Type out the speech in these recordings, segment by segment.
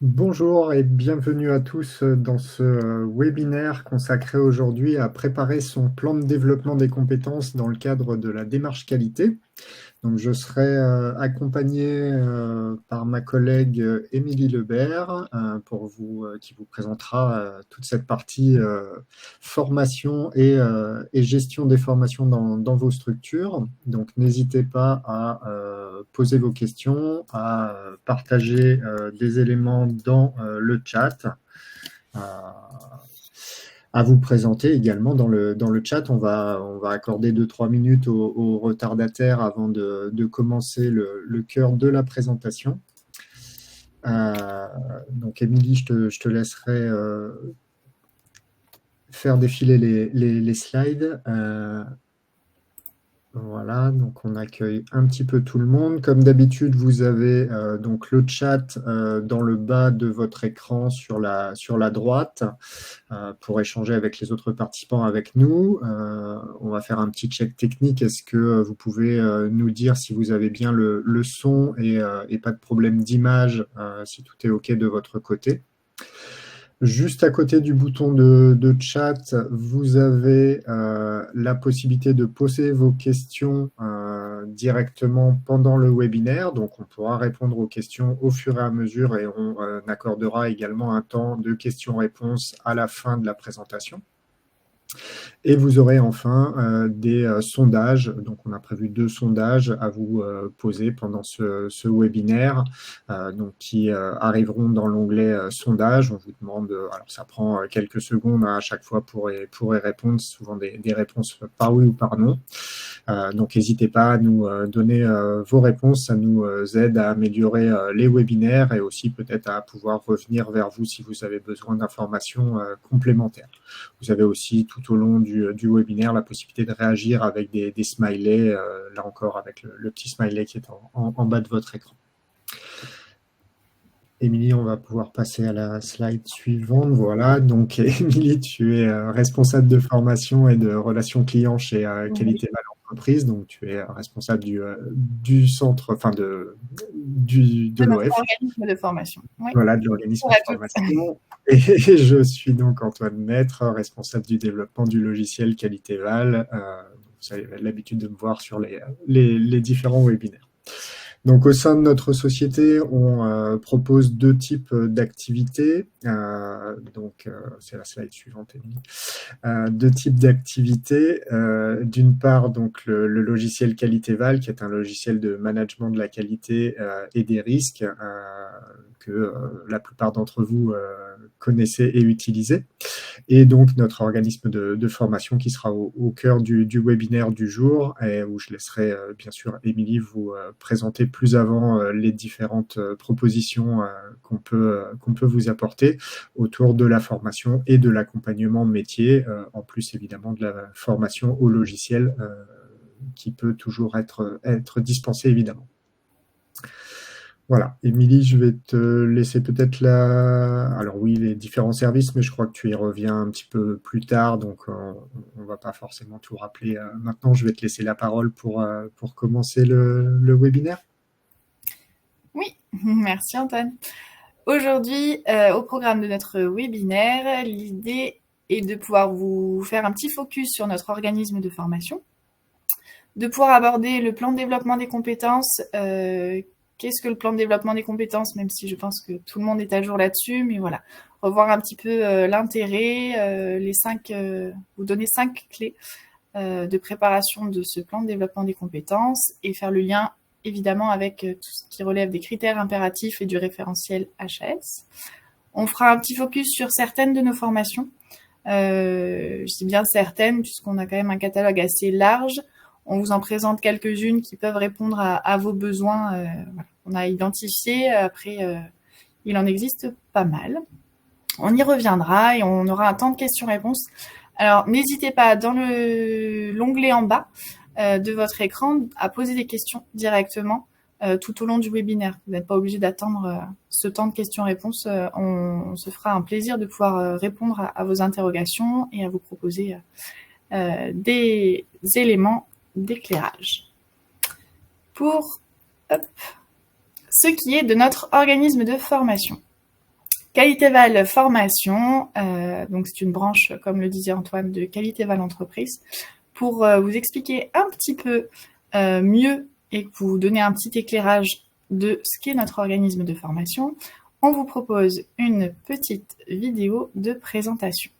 Bonjour et bienvenue à tous dans ce webinaire consacré aujourd'hui à préparer son plan de développement des compétences dans le cadre de la démarche qualité. Donc, je serai accompagné par ma collègue Émilie Lebert qui vous présentera toute cette partie formation et gestion des formations dans vos structures. Donc, n'hésitez pas à poser vos questions, à partager des éléments dans le chat. Euh, à vous présenter également dans le chat. On va accorder 2-3 minutes aux retardataires avant de commencer le cœur de la présentation. Donc, Émilie, je te laisserai faire défiler les slides. Voilà, donc on accueille un petit peu tout le monde. Comme d'habitude, vous avez donc le chat dans le bas de votre écran sur la droite pour échanger avec les autres participants avec nous. On va faire un petit check technique. Est-ce que vous pouvez nous dire si vous avez bien le son et pas de problème d'image, si tout est OK de votre côté? Juste à côté du bouton de chat, vous avez la possibilité de poser vos questions directement pendant le webinaire. Donc, on pourra répondre aux questions au fur et à mesure et on accordera également un temps de questions-réponses à la fin de la présentation. Et vous aurez enfin des sondages. Donc, on a prévu 2 sondages à vous poser pendant ce webinaire, donc qui arriveront dans l'onglet sondage. On vous demande, alors ça prend quelques secondes à chaque fois pour y répondre, souvent des réponses par oui ou par non. Donc, n'hésitez pas à nous donner vos réponses. Ça nous aide à améliorer les webinaires et aussi peut-être à pouvoir revenir vers vous si vous avez besoin d'informations complémentaires. Vous avez aussi tout au long du webinaire la possibilité de réagir avec des smileys, là encore avec le petit smiley qui est en bas de votre écran. Émilie, on va pouvoir passer à la slide suivante. Voilà, donc Émilie, tu es responsable de formation et de relations clients chez Qualité Val Entreprise. Donc, tu es responsable du centre, enfin de notre l'OF. organisme de formation. Oui. Voilà, de l'organisme de formation. Et je suis donc Antoine Maître, responsable du développement du logiciel Qualité Val. Vous avez l'habitude de me voir sur les différents webinaires. Donc, au sein de notre société, on propose 2 types d'activités. C'est la slide suivante, Émilie. 2 types d'activités. D'une part, donc le logiciel QualitéVal, qui est un logiciel de management de la qualité et des risques que la plupart d'entre vous connaissez et utilisez. Et donc, notre organisme de formation qui sera au cœur du webinaire du jour et où je laisserai bien sûr Émilie vous présenter plus avant les différentes propositions qu'on peut vous apporter autour de la formation et de l'accompagnement métier, en plus évidemment de la formation au logiciel qui peut toujours être dispensée évidemment. Voilà, Émilie, je vais te laisser peut-être alors oui, les différents services, mais je crois que tu y reviens un petit peu plus tard, donc on ne va pas forcément tout rappeler maintenant. Je vais te laisser la parole pour commencer le webinaire. Oui, merci Antoine. Aujourd'hui, au programme de notre webinaire, l'idée est de pouvoir vous faire un petit focus sur notre organisme de formation, de pouvoir aborder le plan de développement des compétences. Qu'est-ce que le plan de développement des compétences, même si je pense que tout le monde est à jour là-dessus, mais voilà, revoir un petit peu l'intérêt, vous donner 5 clés de préparation de ce plan de développement des compétences et faire le lien évidemment avec tout ce qui relève des critères impératifs et du référentiel HAS. On fera un petit focus sur certaines de nos formations. Je dis bien certaines, puisqu'on a quand même un catalogue assez large. On vous en présente quelques-unes qui peuvent répondre à vos besoins. Voilà. On a identifié, après, il en existe pas mal. On y reviendra et on aura un temps de questions-réponses. Alors, n'hésitez pas, dans l'onglet en bas de votre écran, à poser des questions directement tout au long du webinaire. Vous n'êtes pas obligé d'attendre ce temps de questions-réponses. On se fera un plaisir de pouvoir répondre à vos interrogations et à vous proposer des éléments d'éclairage. Pour ce qui est de notre organisme de formation. Qualitéval Formation, donc c'est une branche, comme le disait Antoine, de Qualitéval Entreprise, pour vous expliquer un petit peu mieux et vous donner un petit éclairage de ce qu'est notre organisme de formation. On vous propose une petite vidéo de présentation.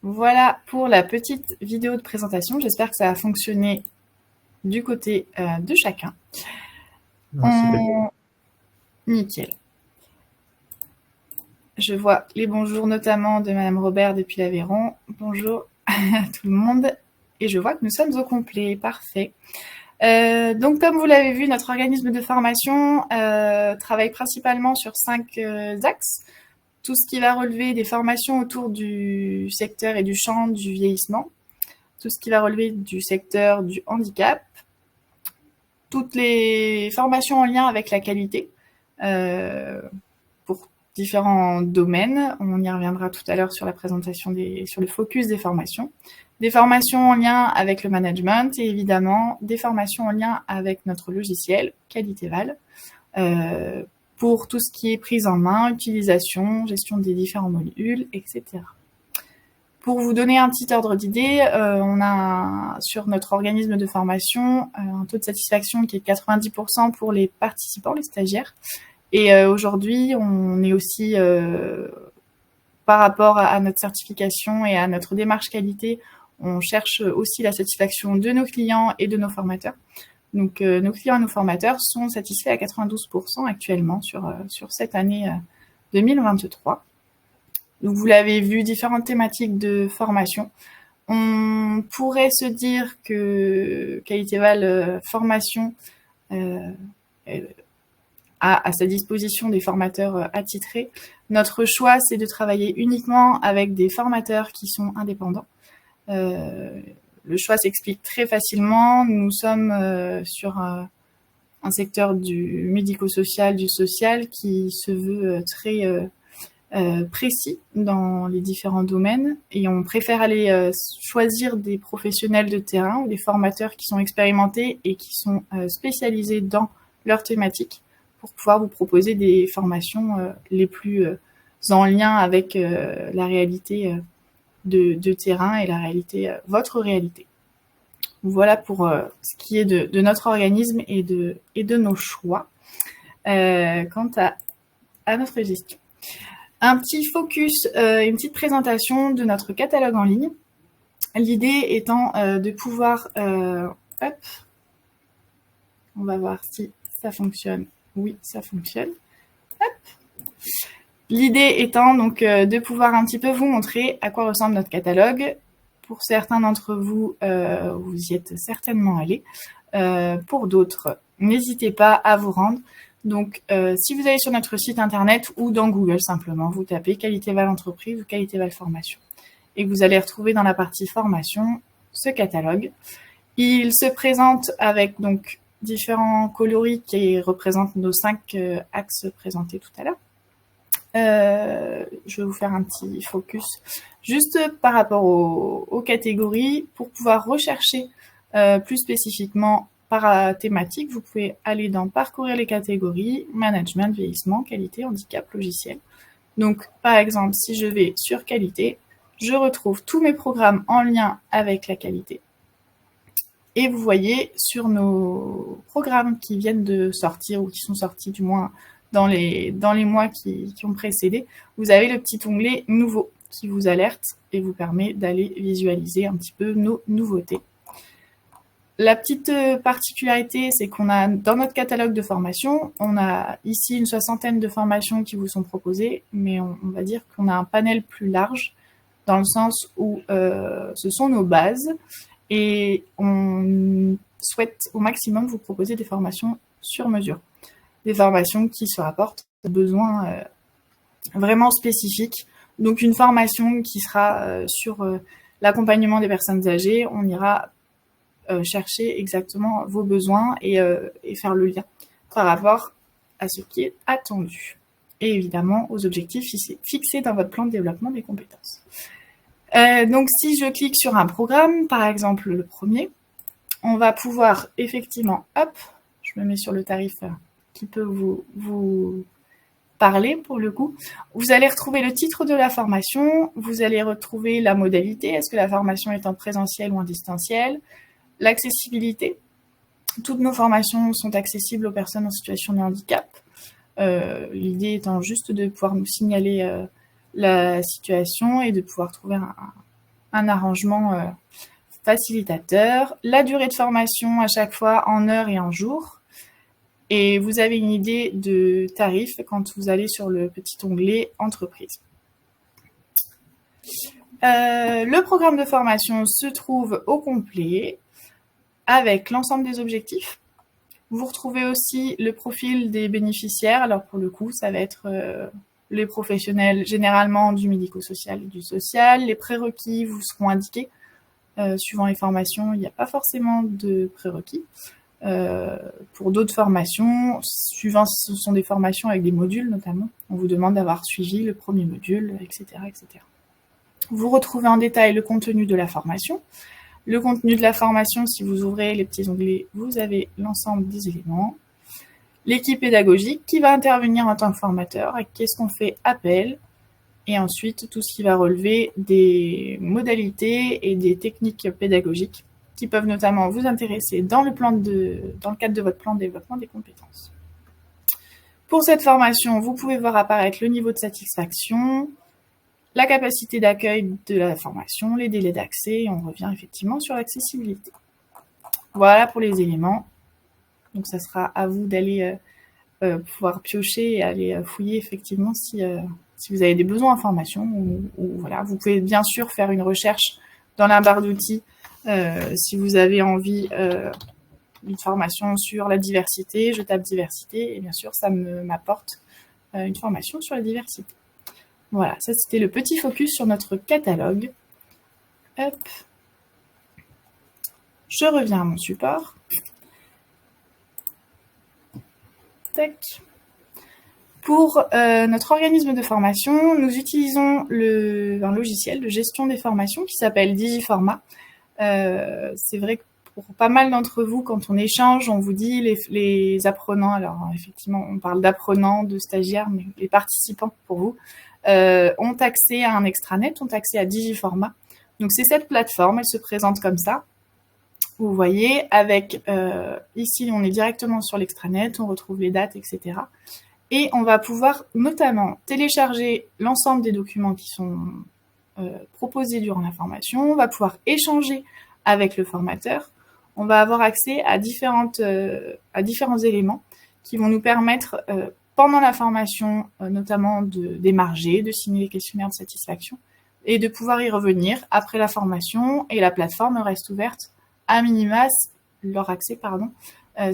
Voilà pour la petite vidéo de présentation. J'espère que ça a fonctionné du côté de chacun. Nickel. Je vois les bonjours notamment de Madame Robert depuis l'Aveyron. Bonjour à tout le monde. Et je vois que nous sommes au complet. Parfait. Donc, comme vous l'avez vu, notre organisme de formation travaille principalement sur 5 axes. Tout ce qui va relever des formations autour du secteur et du champ du vieillissement, tout ce qui va relever du secteur du handicap, toutes les formations en lien avec la qualité pour différents domaines. On y reviendra tout à l'heure sur la présentation sur le focus des formations en lien avec le management et évidemment des formations en lien avec notre logiciel Qualitéval. Pour tout ce qui est prise en main, utilisation, gestion des différents modules, etc. Pour vous donner un petit ordre d'idée, on a sur notre organisme de formation un taux de satisfaction qui est de 90% pour les participants, les stagiaires. Et aujourd'hui, on est aussi, par rapport à notre certification et à notre démarche qualité, on cherche aussi la satisfaction de nos clients et de nos formateurs. Donc, nos clients et nos formateurs sont satisfaits à 92% actuellement sur cette année 2023. Donc, vous l'avez vu, différentes thématiques de formation. On pourrait se dire que Qualitéval Formation a à sa disposition des formateurs attitrés. Notre choix, c'est de travailler uniquement avec des formateurs qui sont indépendants. Le choix s'explique très facilement. Nous sommes sur un secteur du médico-social, du social, qui se veut très précis dans les différents domaines. Et on préfère aller choisir des professionnels de terrain ou des formateurs qui sont expérimentés et qui sont spécialisés dans leur thématique pour pouvoir vous proposer des formations les plus en lien avec la réalité de terrain et la réalité, votre réalité. Voilà pour ce qui est de notre organisme et de nos choix quant à notre gestion. Un petit focus, une petite présentation de notre catalogue en ligne. L'idée étant de pouvoir... hop, on va voir si ça fonctionne. Oui, ça fonctionne. Hop. L'idée étant donc de pouvoir un petit peu vous montrer à quoi ressemble notre catalogue. Pour certains d'entre vous, vous y êtes certainement allés. Pour d'autres, n'hésitez pas à vous rendre. Donc, si vous allez sur notre site internet ou dans Google simplement, vous tapez Qualitéval Entreprise ou Qualitéval Formation. Et vous allez retrouver dans la partie formation ce catalogue. Il se présente avec donc différents coloris qui représentent nos 5 axes présentés tout à l'heure. Je vais vous faire un petit focus juste par rapport aux catégories pour pouvoir rechercher plus spécifiquement par thématique, vous pouvez aller dans parcourir les catégories, management, vieillissement, qualité, handicap, logiciel. Donc, par exemple, si je vais sur qualité, je retrouve tous mes programmes en lien avec la qualité. Et vous voyez sur nos programmes qui viennent de sortir, ou qui sont sortis du moins dans les mois qui ont précédé, vous avez le petit onglet nouveau qui vous alerte et vous permet d'aller visualiser un petit peu nos nouveautés. La petite particularité, c'est qu'on a dans notre catalogue de formation, on a ici une 60aine de formations qui vous sont proposées, mais on va dire qu'on a un panel plus large dans le sens où ce sont nos bases et on souhaite au maximum vous proposer des formations sur mesure, des formations qui se rapportent aux besoins vraiment spécifiques. Donc une formation qui sera sur l'accompagnement des personnes âgées, on ira chercher exactement vos besoins et faire le lien par rapport à ce qui est attendu. Et évidemment aux objectifs fixés dans votre plan de développement des compétences. Donc si je clique sur un programme, par exemple le premier, on va pouvoir effectivement, hop, je me mets sur le tarif qui peut vous parler pour le coup. Vous allez retrouver le titre de la formation, vous allez retrouver la modalité, est-ce que la formation est en présentiel ou en distanciel, l'accessibilité. Toutes nos formations sont accessibles aux personnes en situation de handicap. L'idée étant juste de pouvoir nous signaler la situation et de pouvoir trouver un arrangement facilitateur. La durée de formation à chaque fois en heures et en jours. Et vous avez une idée de tarif quand vous allez sur le petit onglet entreprise. Le programme de formation se trouve au complet avec l'ensemble des objectifs. Vous retrouvez aussi le profil des bénéficiaires. Alors pour le coup, ça va être les professionnels généralement du médico-social et du social. Les prérequis vous seront indiqués. Suivant les formations, il n'y a pas forcément de prérequis. Pour d'autres formations, suivant ce sont des formations avec des modules notamment, on vous demande d'avoir suivi le premier module, etc., etc. Vous retrouvez en détail le contenu de la formation. Le contenu de la formation, si vous ouvrez les petits onglets, vous avez l'ensemble des éléments. L'équipe pédagogique qui va intervenir en tant que formateur, à qui est-ce qu'on fait appel, et ensuite tout ce qui va relever des modalités et des techniques pédagogiques qui peuvent notamment vous intéresser dans le cadre de votre plan de développement des compétences. Pour cette formation, vous pouvez voir apparaître le niveau de satisfaction, la capacité d'accueil de la formation, les délais d'accès, et on revient effectivement sur l'accessibilité. Voilà pour les éléments. Donc ça sera à vous d'aller pouvoir piocher et aller fouiller effectivement si vous avez des besoins en formation. Ou voilà. Vous pouvez bien sûr faire une recherche dans la barre d'outils si vous avez envie d'une formation sur la diversité. Je tape diversité et bien sûr ça m'apporte une formation sur la diversité. Voilà, ça c'était le petit focus sur notre catalogue. Hop. Je reviens à mon support. Tac. Pour notre organisme de formation, nous utilisons un logiciel de gestion des formations qui s'appelle Digiforma. C'est vrai que pour pas mal d'entre vous, quand on échange, on vous dit les apprenants, alors effectivement on parle d'apprenants, de stagiaires, mais les participants pour vous, ont accès à un extranet, ont accès à Digiforma. Donc c'est cette plateforme, elle se présente comme ça. Vous voyez, avec ici on est directement sur l'extranet, on retrouve les dates, etc. Et on va pouvoir notamment télécharger l'ensemble des documents qui sont proposés durant la formation, on va pouvoir échanger avec le formateur, on va avoir accès à différents éléments qui vont nous permettre pendant la formation, notamment de démarger, de signer les questionnaires de satisfaction et de pouvoir y revenir après la formation. Et la plateforme reste ouverte à minima, leur accès,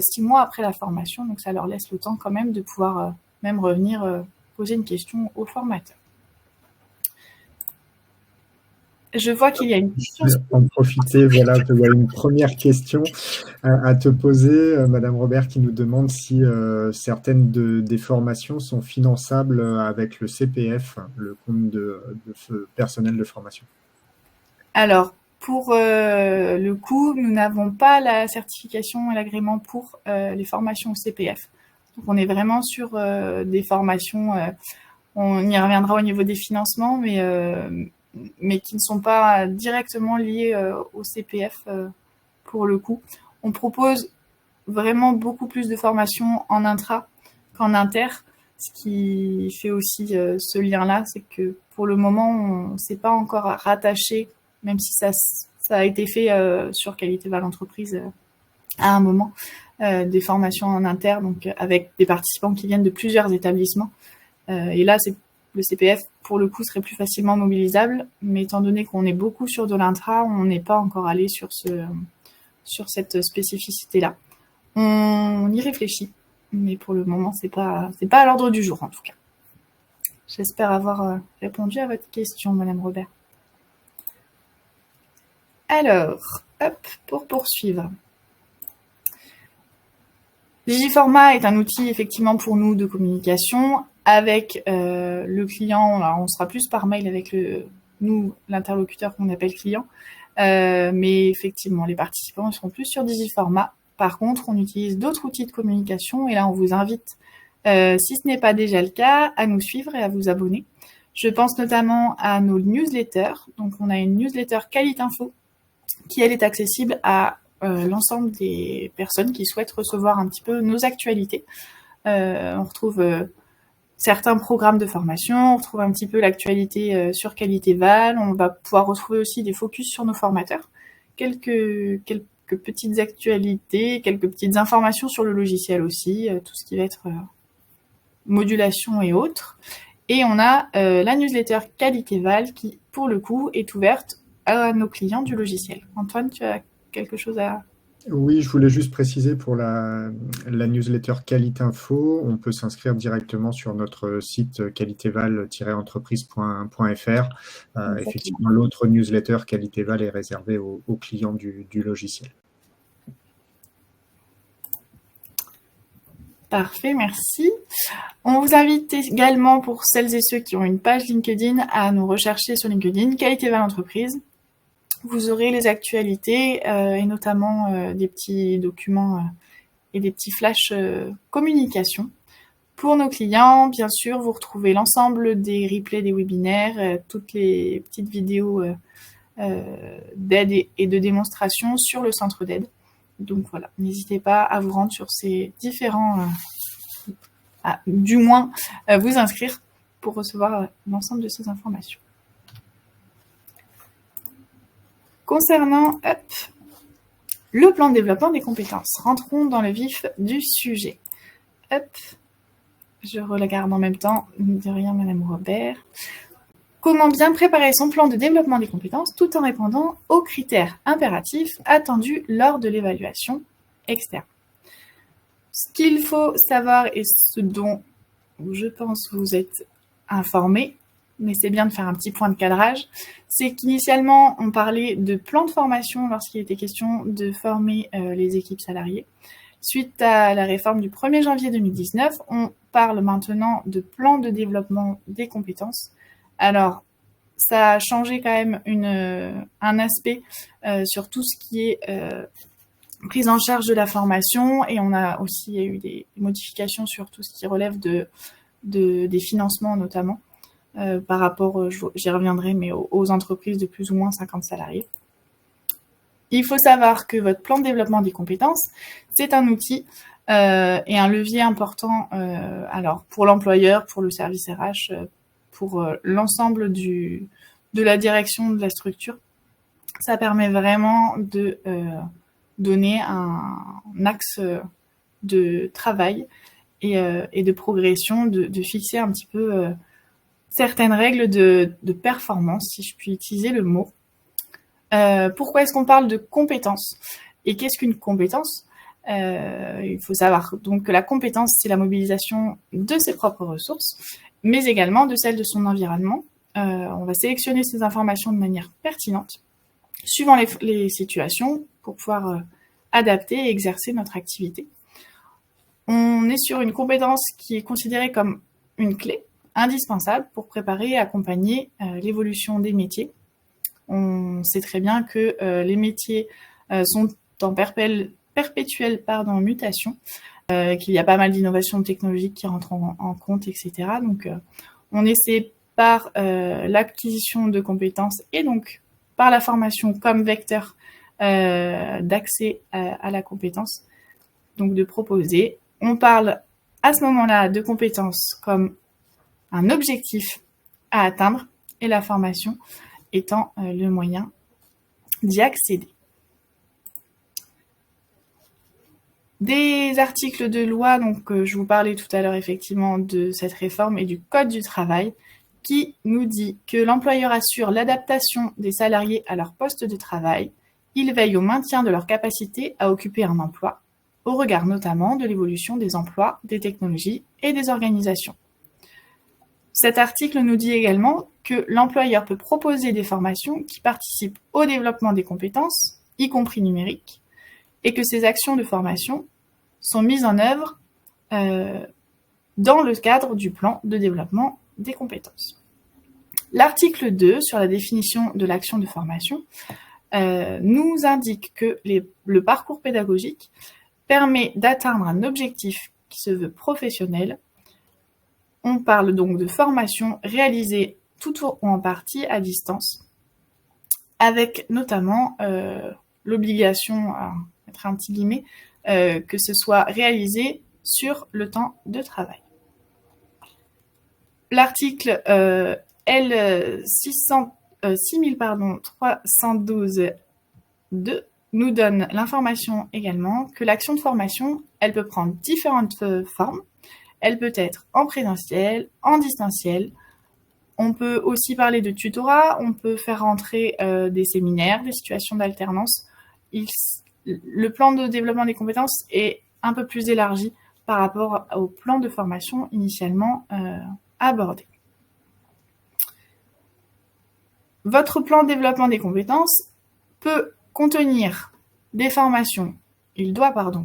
6 mois après la formation. Donc ça leur laisse le temps quand même de pouvoir même revenir poser une question au formateur. Je vois qu'il y a une question. Je vais en profiter, voilà, il y a une première question à te poser, Madame Robert, qui nous demande si certaines des formations sont finançables avec le CPF, le compte de personnel de formation. Alors, pour le coup, nous n'avons pas la certification et l'agrément pour les formations au CPF. Donc on est vraiment sur des formations, on y reviendra au niveau des financements, mais qui ne sont pas directement liées au CPF pour le coup. On propose vraiment beaucoup plus de formations en intra qu'en inter, ce qui fait aussi ce lien-là, c'est que pour le moment, on ne s'est pas encore rattaché, même si ça a été fait sur Qualité Val Entreprise à un moment, des formations en inter, donc avec des participants qui viennent de plusieurs établissements. Et là, le CPF, pour le coup, serait plus facilement mobilisable, mais étant donné qu'on est beaucoup sur de l'intra, on n'est pas encore allé sur cette spécificité-là. On y réfléchit, mais pour le moment, c'est pas à l'ordre du jour, en tout cas. J'espère avoir répondu à votre question, Madame Robert. Alors, hop, pour poursuivre. Digiformat est un outil, effectivement, pour nous de communication. Avec le client, alors on sera plus par mail avec l'interlocuteur qu'on appelle client, mais effectivement, les participants seront plus sur Digiformat. Par contre, on utilise d'autres outils de communication et là, on vous invite, si ce n'est pas déjà le cas, à nous suivre et à vous abonner. Je pense notamment à nos newsletters. Donc, on a une newsletter Qualitinfo qui, elle, est accessible à l'ensemble des personnes qui souhaitent recevoir un petit peu nos actualités. On retrouve certains programmes de formation, on retrouve un petit peu l'actualité sur Qualité Val, on va pouvoir retrouver aussi des focus sur nos formateurs, quelques petites actualités, quelques petites informations sur le logiciel aussi, tout ce qui va être modulation et autres. Et on a la newsletter Qualité Val qui, pour le coup, est ouverte à nos clients du logiciel. Antoine, tu as quelque chose à... Oui, je voulais juste préciser pour la newsletter Qualitinfo, on peut s'inscrire directement sur notre site qualitéval-entreprise.fr. Effectivement, l'autre newsletter Qualitéval est réservée aux clients du logiciel. Parfait, merci. On vous invite également, pour celles et ceux qui ont une page LinkedIn, à nous rechercher sur LinkedIn, Qualité Val Entreprise. Vous aurez les actualités et notamment des petits documents et des petits flashs communication. Pour nos clients, bien sûr, vous retrouvez l'ensemble des replays des webinaires, toutes les petites vidéos d'aide et de démonstration sur le centre d'aide. Donc voilà, n'hésitez pas à vous rendre sur ces différents... du moins, vous inscrire pour recevoir l'ensemble de ces informations. Concernant le plan de développement des compétences, rentrons dans le vif du sujet. Je regarde en même temps, de rien, Madame Robert. Comment bien préparer son plan de développement des compétences tout en répondant aux critères impératifs attendus lors de l'évaluation externe. Ce qu'il faut savoir et ce dont je pense vous êtes informés, mais c'est bien de faire un petit point de cadrage, c'est qu'initialement, on parlait de plan de formation lorsqu'il était question de former les équipes salariées. Suite à la réforme du 1er janvier 2019, on parle maintenant de plan de développement des compétences. Alors, ça a changé quand même un aspect sur tout ce qui est prise en charge de la formation, et on a aussi eu des modifications sur tout ce qui relève des financements notamment. Par rapport, j'y reviendrai, mais aux entreprises de plus ou moins 50 salariés. Il faut savoir que votre plan de développement des compétences, c'est un outil et un levier important alors pour l'employeur, pour le service RH, pour l'ensemble de la direction de la structure. Ça permet vraiment de donner un axe de travail et de progression, de fixer un petit peu... certaines règles de performance, si je puis utiliser le mot. Pourquoi est-ce qu'on parle de compétences ? Et qu'est-ce qu'une compétence ? Il faut savoir donc que la compétence, c'est la mobilisation de ses propres ressources, mais également de celles de son environnement. On va sélectionner ces informations de manière pertinente, suivant les situations, pour pouvoir adapter et exercer notre activité. On est sur une compétence qui est considérée comme une clé indispensable pour préparer et accompagner l'évolution des métiers On sait très bien que les métiers sont en perpétuelle mutation, qu'il y a pas mal d'innovations technologiques qui rentrent en compte, etc. Donc, on essaie par l'acquisition de compétences et donc par la formation comme vecteur d'accès à la compétence, donc de proposer. On parle à ce moment-là de compétences comme un objectif à atteindre et la formation étant le moyen d'y accéder. Des articles de loi, donc je vous parlais tout à l'heure effectivement de cette réforme et du Code du travail qui nous dit que l'employeur assure l'adaptation des salariés à leur poste de travail, il veille au maintien de leur capacité à occuper un emploi, au regard notamment de l'évolution des emplois, des technologies et des organisations. Cet article nous dit également que l'employeur peut proposer des formations qui participent au développement des compétences, y compris numériques, et que ces actions de formation sont mises en œuvre dans le cadre du plan de développement des compétences. L'article 2 sur la définition de l'action de formation nous indique que le parcours pédagogique permet d'atteindre un objectif qui se veut professionnel. On parle donc de formation réalisée tout ou en partie à distance, avec notamment l'obligation, à mettre un petit guillemet, que ce soit réalisé sur le temps de travail. L'article L 6312-2 nous donne l'information également que l'action de formation, elle peut prendre différentes formes. Elle peut être en présentiel, en distanciel. On peut aussi parler de tutorat, on peut faire rentrer des séminaires, des situations d'alternance. Le plan de développement des compétences est un peu plus élargi par rapport au plan de formation initialement abordé. Votre plan de développement des compétences peut contenir des formations,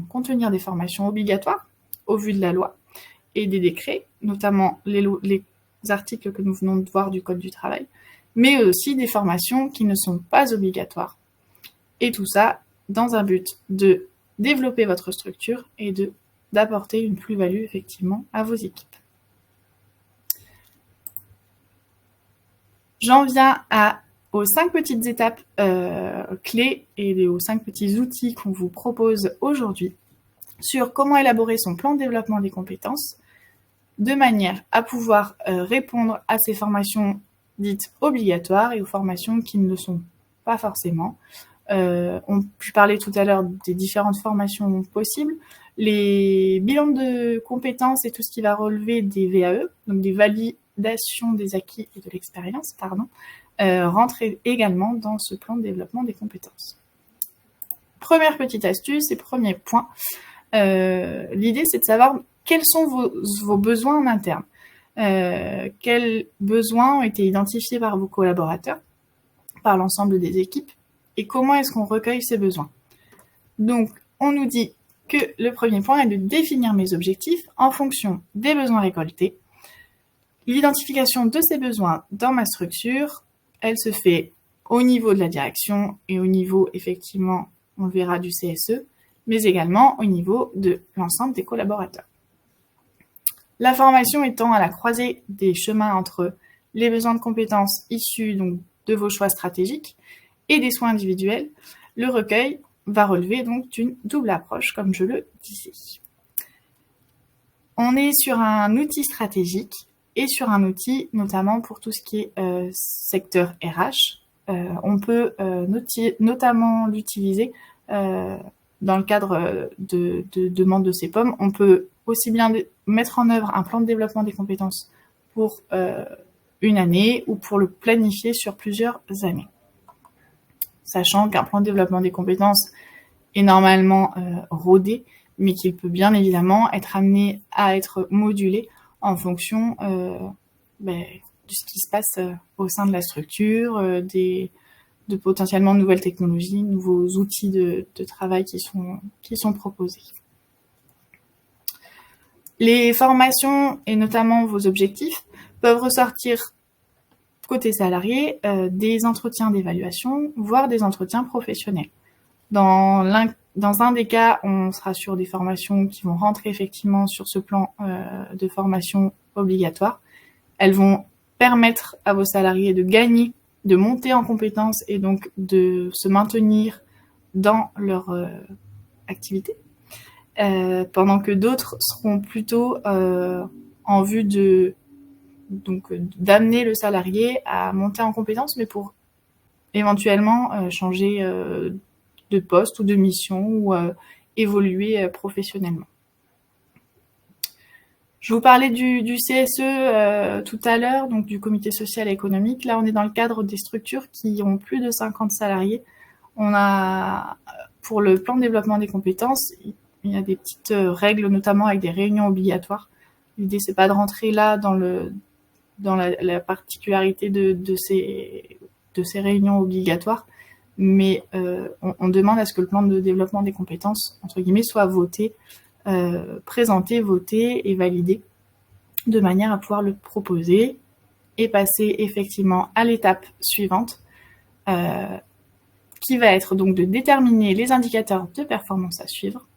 contenir des formations obligatoires au vu de la loi et des décrets, notamment les articles que nous venons de voir du Code du travail, mais aussi des formations qui ne sont pas obligatoires. Et tout ça dans un but de développer votre structure et d'apporter une plus-value effectivement à vos équipes. J'en viens aux 5 petites étapes clés et aux 5 petits outils qu'on vous propose aujourd'hui sur comment élaborer son plan de développement des compétences de manière à pouvoir répondre à ces formations dites obligatoires et aux formations qui ne le sont pas forcément. Je parlais tout à l'heure des différentes formations possibles. Les bilans de compétences et tout ce qui va relever des VAE, donc des validations des acquis et de l'expérience, rentrent également dans ce plan de développement des compétences. Première petite astuce et premier point, l'idée c'est de savoir quels sont vos besoins en interne. Quels besoins ont été identifiés par vos collaborateurs, par l'ensemble des équipes, et comment est-ce qu'on recueille ces besoins. Donc, on nous dit que le premier point est de définir mes objectifs en fonction des besoins récoltés. L'identification de ces besoins dans ma structure, elle se fait au niveau de la direction et au niveau, effectivement, on le verra, du CSE, mais également au niveau de l'ensemble des collaborateurs. La formation étant à la croisée des chemins entre les besoins de compétences issus donc, de vos choix stratégiques et des soins individuels, le recueil va relever donc d'une double approche, comme je le disais. On est sur un outil stratégique et sur un outil notamment pour tout ce qui est secteur RH. On peut notamment l'utiliser dans le cadre de demande de CEPOM. On peut aussi bien mettre en œuvre un plan de développement des compétences pour une année ou pour le planifier sur plusieurs années. Sachant qu'un plan de développement des compétences est normalement rodé, mais qu'il peut bien évidemment être amené à être modulé en fonction de ce qui se passe au sein de la structure, de potentiellement nouvelles technologies, nouveaux outils de travail qui sont proposés. Les formations et notamment vos objectifs peuvent ressortir côté salarié, des entretiens d'évaluation, voire des entretiens professionnels. Dans un des cas, on sera sur des formations qui vont rentrer effectivement sur ce plan de formation obligatoire. Elles vont permettre à vos salariés de gagner, de monter en compétences et donc de se maintenir dans leur activité, pendant que d'autres seront plutôt en vue d'amener le salarié à monter en compétences, mais pour éventuellement changer de poste ou de mission ou évoluer professionnellement. Je vous parlais du CSE tout à l'heure, donc du comité social et économique. Là, on est dans le cadre des structures qui ont plus de 50 salariés. On a, pour le plan de développement des compétences, il y a des petites règles, notamment avec des réunions obligatoires. L'idée, c'est pas de rentrer là dans la particularité de ces réunions obligatoires, mais on demande à ce que le plan de développement des compétences, entre guillemets, soit voté, présenté, voté et validé, de manière à pouvoir le proposer et passer effectivement à l'étape suivante, qui va être donc de déterminer les indicateurs de performance à suivre.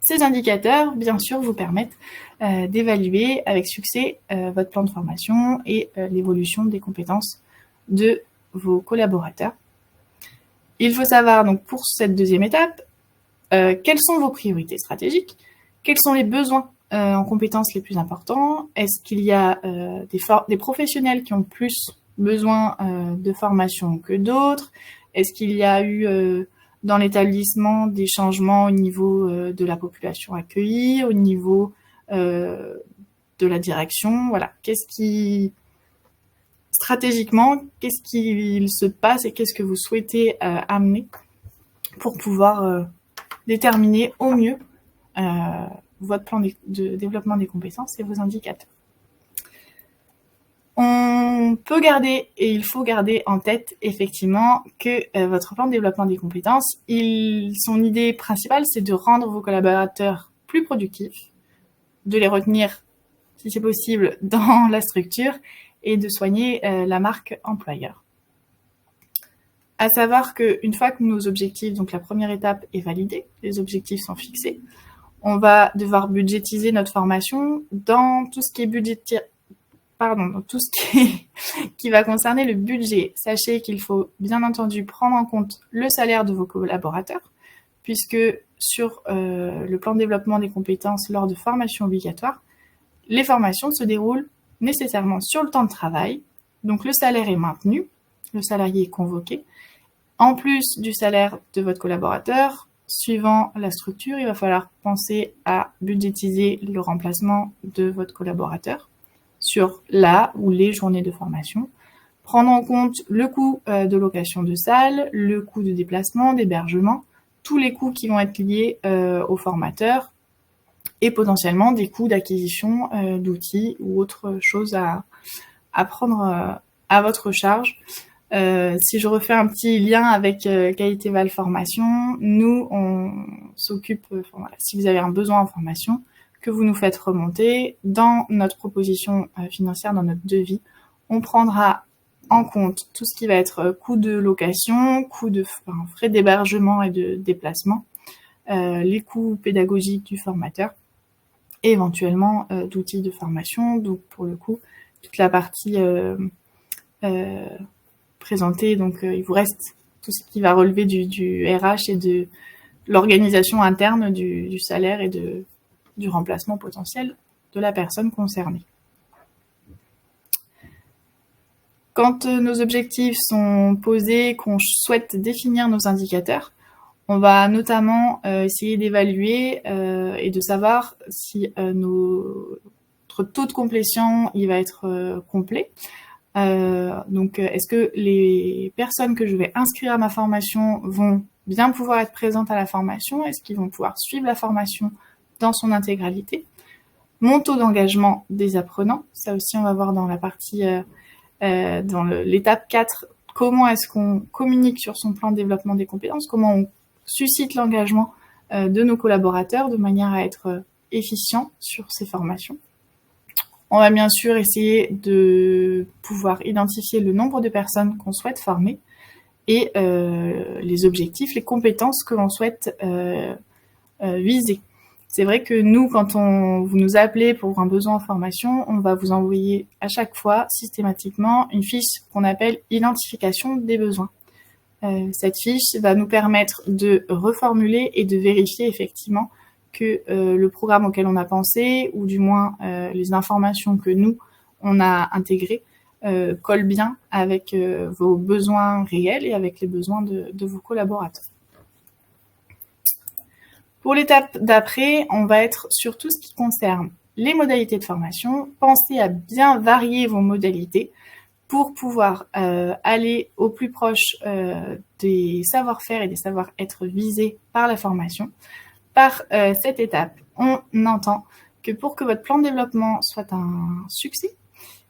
Ces indicateurs, bien sûr, vous permettent d'évaluer avec succès votre plan de formation et l'évolution des compétences de vos collaborateurs. Il faut savoir, donc, pour cette deuxième étape, quelles sont vos priorités stratégiques, quels sont les besoins en compétences les plus importants, est-ce qu'il y a des professionnels qui ont plus besoin de formation que d'autres, est-ce qu'il y a eu dans l'établissement des changements au niveau de la population accueillie, au niveau de la direction, voilà, stratégiquement, qu'est-ce qu'il se passe et qu'est-ce que vous souhaitez amener pour pouvoir déterminer au mieux votre plan de développement des compétences et vos indicateurs. On peut garder et il faut garder en tête effectivement que votre plan de développement des compétences, son idée principale, c'est de rendre vos collaborateurs plus productifs, de les retenir, si c'est possible, dans la structure et de soigner la marque employeur. À savoir qu'une fois que nos objectifs, donc la première étape est validée, les objectifs sont fixés, on va devoir budgétiser notre formation dans tout ce qui est dans tout ce qui va concerner le budget. Sachez qu'il faut bien entendu prendre en compte le salaire de vos collaborateurs, puisque sur le plan de développement des compétences lors de formations obligatoires, les formations se déroulent nécessairement sur le temps de travail, donc le salaire est maintenu, le salarié est convoqué. En plus du salaire de votre collaborateur, suivant la structure, il va falloir penser à budgétiser le remplacement de votre collaborateur sur la ou les journées de formation, prendre en compte le coût de location de salle, le coût de déplacement, d'hébergement, tous les coûts qui vont être liés aux formateurs et potentiellement des coûts d'acquisition d'outils ou autre chose à prendre à votre charge. Si je refais un petit lien avec Qualité Val Formation, nous, on s'occupe, si vous avez un besoin en formation, que vous nous faites remonter dans notre proposition financière, dans notre devis, on prendra en compte tout ce qui va être coût de location, frais d'hébergement et de déplacement, les coûts pédagogiques du formateur et éventuellement d'outils de formation. Donc pour le coup, toute la partie présentée, donc il vous reste tout ce qui va relever du RH et de l'organisation interne du salaire et du remplacement potentiel de la personne concernée. Quand nos objectifs sont posés, qu'on souhaite définir nos indicateurs, on va notamment essayer d'évaluer et de savoir si notre taux de complétion il va être complet. Donc, est-ce que les personnes que je vais inscrire à ma formation vont bien pouvoir être présentes à la formation? Est-ce qu'ils vont pouvoir suivre la formation dans son intégralité? Mon taux d'engagement des apprenants, ça aussi on va voir dans la partie, dans l'étape 4, comment est-ce qu'on communique sur son plan de développement des compétences, comment on suscite l'engagement de nos collaborateurs de manière à être efficient sur ces formations. On va bien sûr essayer de pouvoir identifier le nombre de personnes qu'on souhaite former et les objectifs, les compétences que l'on souhaite viser. C'est vrai que nous, quand vous nous appelez pour un besoin en formation, on va vous envoyer à chaque fois, systématiquement, une fiche qu'on appelle « Identification des besoins ». Cette fiche va nous permettre de reformuler et de vérifier effectivement que le programme auquel on a pensé, ou du moins les informations que nous, on a intégrées, collent bien avec vos besoins réels et avec les besoins de vos collaborateurs. Pour l'étape d'après, on va être sur tout ce qui concerne les modalités de formation. Pensez à bien varier vos modalités pour pouvoir aller au plus proche des savoir-faire et des savoir-être visés par la formation. Par cette étape, on entend que pour que votre plan de développement soit un succès,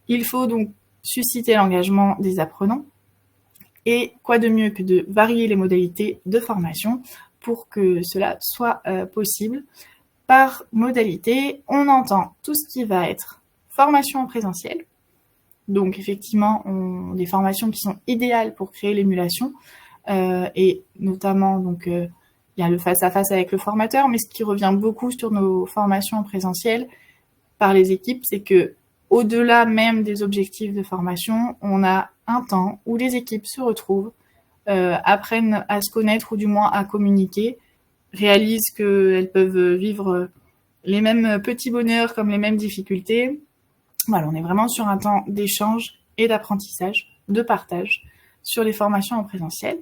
il faut donc susciter l'engagement des apprenants. Et quoi de mieux que de varier les modalités de formation pour que cela soit possible. Par modalité, on entend tout ce qui va être formation en présentiel. Donc effectivement, des formations qui sont idéales pour créer l'émulation et notamment donc il y a le face-à-face avec le formateur, mais ce qui revient beaucoup sur nos formations en présentiel par les équipes, c'est que au-delà même des objectifs de formation, on a un temps où les équipes se retrouvent, apprennent à se connaître ou du moins à communiquer, réalisent qu'elles peuvent vivre les mêmes petits bonheurs comme les mêmes difficultés. Voilà, on est vraiment sur un temps d'échange et d'apprentissage, de partage sur les formations en présentiel.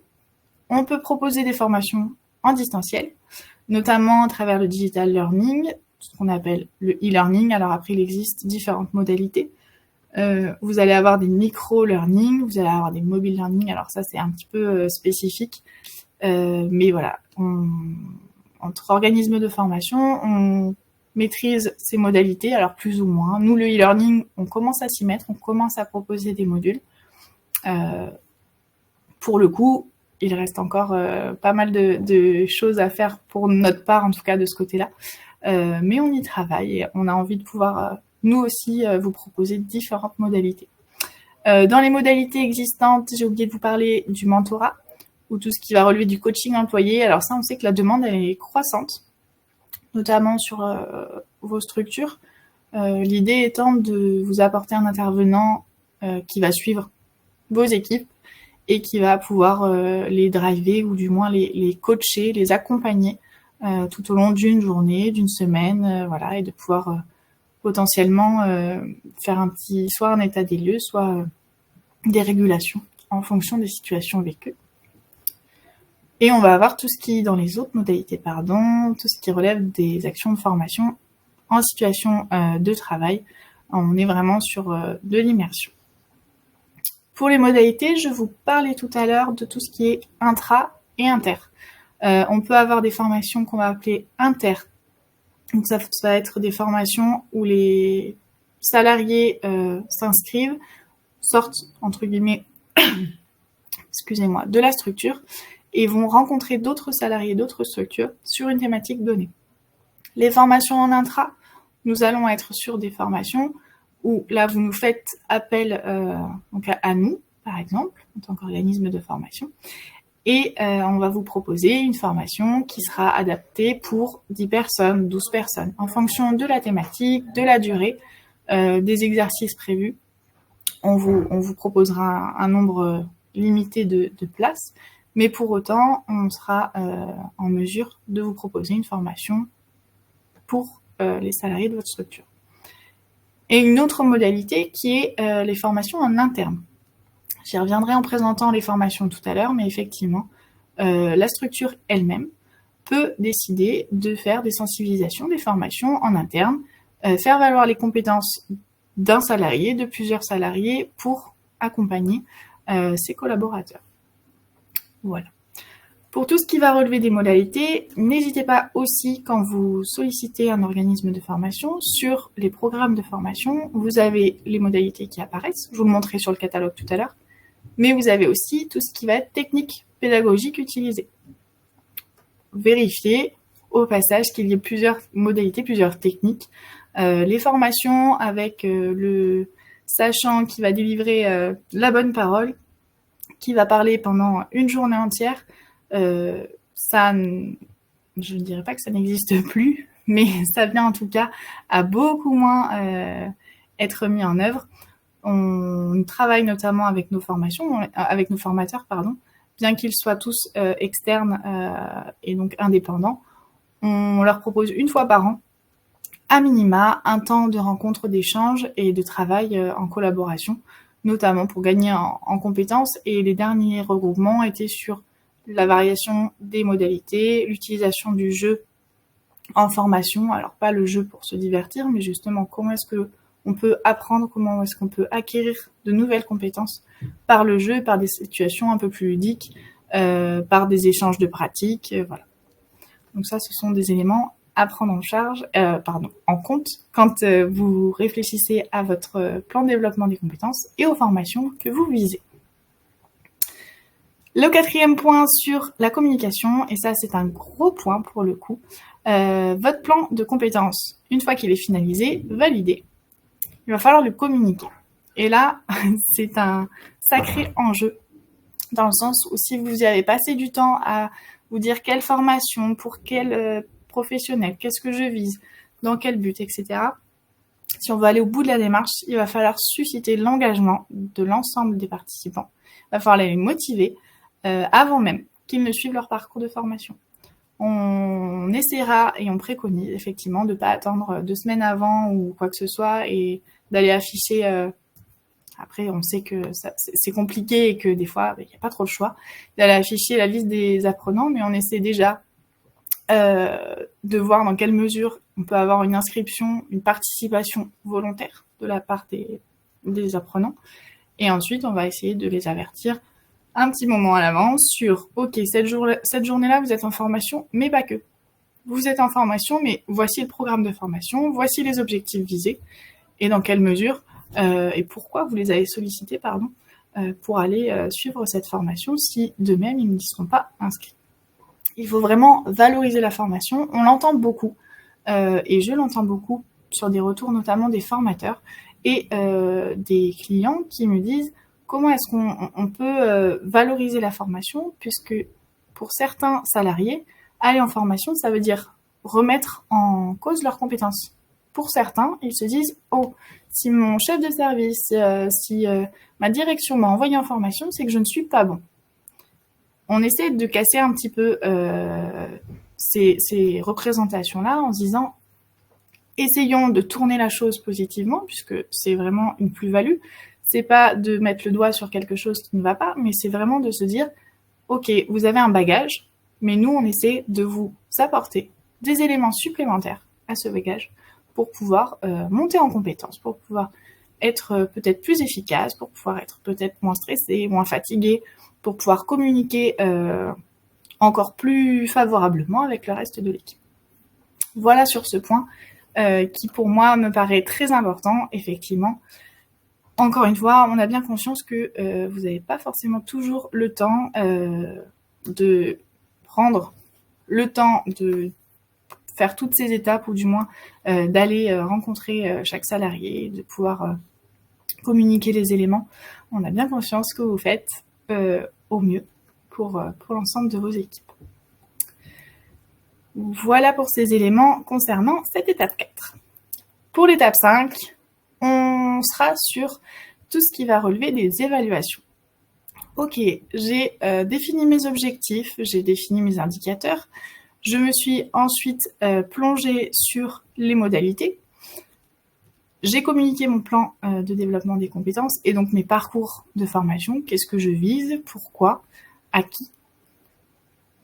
On peut proposer des formations en distanciel, notamment à travers le digital learning, ce qu'on appelle le e-learning. Alors après, il existe différentes modalités. Vous allez avoir des micro-learning, vous allez avoir des mobile learning. Alors ça, c'est un petit peu spécifique. Mais voilà, entre organismes de formation, on maîtrise ces modalités, alors plus ou moins. Nous, le e-learning, on commence à s'y mettre, on commence à proposer des modules. Pour le coup, il reste encore pas mal de choses à faire pour notre part, en tout cas de ce côté-là. Mais on y travaille et on a envie de pouvoir, nous aussi, vous proposer différentes modalités. Dans les modalités existantes, j'ai oublié de vous parler du mentorat, ou tout ce qui va relever du coaching employé. Alors ça, on sait que la demande, elle est croissante, notamment sur vos structures. L'idée étant de vous apporter un intervenant qui va suivre vos équipes et qui va pouvoir les driver ou du moins les coacher, les accompagner tout au long d'une journée, d'une semaine, voilà, et de pouvoir potentiellement faire soit un état des lieux, soit des régulations en fonction des situations vécues. Et on va avoir tout ce qui, dans les autres modalités, tout ce qui relève des actions de formation en situation de travail. On est vraiment sur de l'immersion. Pour les modalités, je vous parlais tout à l'heure de tout ce qui est intra et inter. On peut avoir des formations qu'on va appeler inter. Donc ça va être des formations où les salariés s'inscrivent, sortent, entre guillemets, excusez-moi, de la structure et vont rencontrer d'autres salariés, d'autres structures sur une thématique donnée. Les formations en intra, nous allons être sur des formations où là, vous nous faites appel donc à nous, par exemple, en tant qu'organisme de formation, et on va vous proposer une formation qui sera adaptée pour 10 personnes, 12 personnes, en fonction de la thématique, de la durée, des exercices prévus. On vous proposera un nombre limité de places, mais pour autant, on sera en mesure de vous proposer une formation pour les salariés de votre structure. Et une autre modalité qui est les formations en interne. J'y reviendrai en présentant les formations tout à l'heure, mais effectivement, la structure elle-même peut décider de faire des sensibilisations, des formations en interne, faire valoir les compétences d'un salarié, de plusieurs salariés pour accompagner ses collaborateurs. Voilà. Pour tout ce qui va relever des modalités, n'hésitez pas aussi, quand vous sollicitez un organisme de formation, sur les programmes de formation, vous avez les modalités qui apparaissent, je vous le montrerai sur le catalogue tout à l'heure, mais vous avez aussi tout ce qui va être technique pédagogique utilisée. Vérifiez au passage qu'il y ait plusieurs modalités, plusieurs techniques, les formations avec le sachant qui va délivrer la bonne parole, qui va parler pendant une journée entière, ça, je ne dirais pas que ça n'existe plus, mais ça vient en tout cas à beaucoup moins être mis en œuvre. On travaille notamment avec nos avec nos formateurs, bien qu'ils soient tous externes et donc indépendants. On leur propose une fois par an, à minima, un temps de rencontre, d'échange et de travail en collaboration, notamment pour gagner en compétences. Et les derniers regroupements étaient sur la variation des modalités, l'utilisation du jeu en formation. Alors pas le jeu pour se divertir, mais justement comment est-ce que on peut apprendre, comment est-ce qu'on peut acquérir de nouvelles compétences par le jeu, par des situations un peu plus ludiques, par des échanges de pratiques, voilà. Donc ça, ce sont des éléments à prendre en compte quand vous réfléchissez à votre plan de développement des compétences et aux formations que vous visez. Le 4e point sur la communication, et ça c'est un gros point pour le coup, votre plan de compétences, une fois qu'il est finalisé, validé, il va falloir le communiquer. Et là, c'est un sacré enjeu, dans le sens où si vous y avez passé du temps à vous dire quelle formation, pour quel professionnel, qu'est-ce que je vise, dans quel but, etc. Si on veut aller au bout de la démarche, il va falloir susciter l'engagement de l'ensemble des participants. Il va falloir les motiver avant même qu'ils ne suivent leur parcours de formation. On essaiera et on préconise effectivement de ne pas attendre 2 semaines avant ou quoi que ce soit et d'aller afficher... Après, on sait que c'est compliqué et que des fois, il n'y a pas trop le choix d'aller afficher la liste des apprenants, mais on essaie déjà de voir dans quelle mesure on peut avoir une inscription, une participation volontaire de la part des apprenants. Et ensuite, on va essayer de les avertir un petit moment à l'avance sur « Ok, cette journée-là, vous êtes en formation, mais pas que. Vous êtes en formation, mais voici le programme de formation, voici les objectifs visés, et dans quelle mesure et pourquoi vous les avez sollicités pour aller suivre cette formation si de même ils n'y seront pas inscrits. » Il faut vraiment valoriser la formation. On l'entend beaucoup, et je l'entends beaucoup sur des retours notamment des formateurs et des clients qui me disent comment est-ce qu'on peut valoriser la formation, puisque pour certains salariés, aller en formation, ça veut dire remettre en cause leurs compétences. Pour certains, ils se disent « Oh, si mon chef de service, si ma direction m'a envoyé en formation, c'est que je ne suis pas bon. » On essaie de casser un petit peu ces représentations-là en se disant « Essayons de tourner la chose positivement, puisque c'est vraiment une plus-value. C'est pas de mettre le doigt sur quelque chose qui ne va pas, mais c'est vraiment de se dire « Ok, vous avez un bagage, mais nous, on essaie de vous apporter des éléments supplémentaires à ce bagage pour pouvoir monter en compétence, pour pouvoir être peut-être plus efficace, pour pouvoir être peut-être moins stressé, moins fatigué, pour pouvoir communiquer encore plus favorablement avec le reste de l'équipe. » Voilà sur ce point qui pour moi me paraît très important, effectivement. Encore une fois, on a bien conscience que vous n'avez pas forcément toujours le temps de prendre le temps de faire toutes ces étapes, ou du moins d'aller rencontrer chaque salarié, de pouvoir communiquer les éléments. On a bien conscience que vous faites au mieux pour l'ensemble de vos équipes. Voilà pour ces éléments concernant cette étape 4. Pour l'étape 5, on sera sur tout ce qui va relever des évaluations. Ok, j'ai défini mes objectifs, j'ai défini mes indicateurs, je me suis ensuite plongée sur les modalités, j'ai communiqué mon plan de développement des compétences et donc mes parcours de formation, qu'est-ce que je vise, pourquoi, à qui.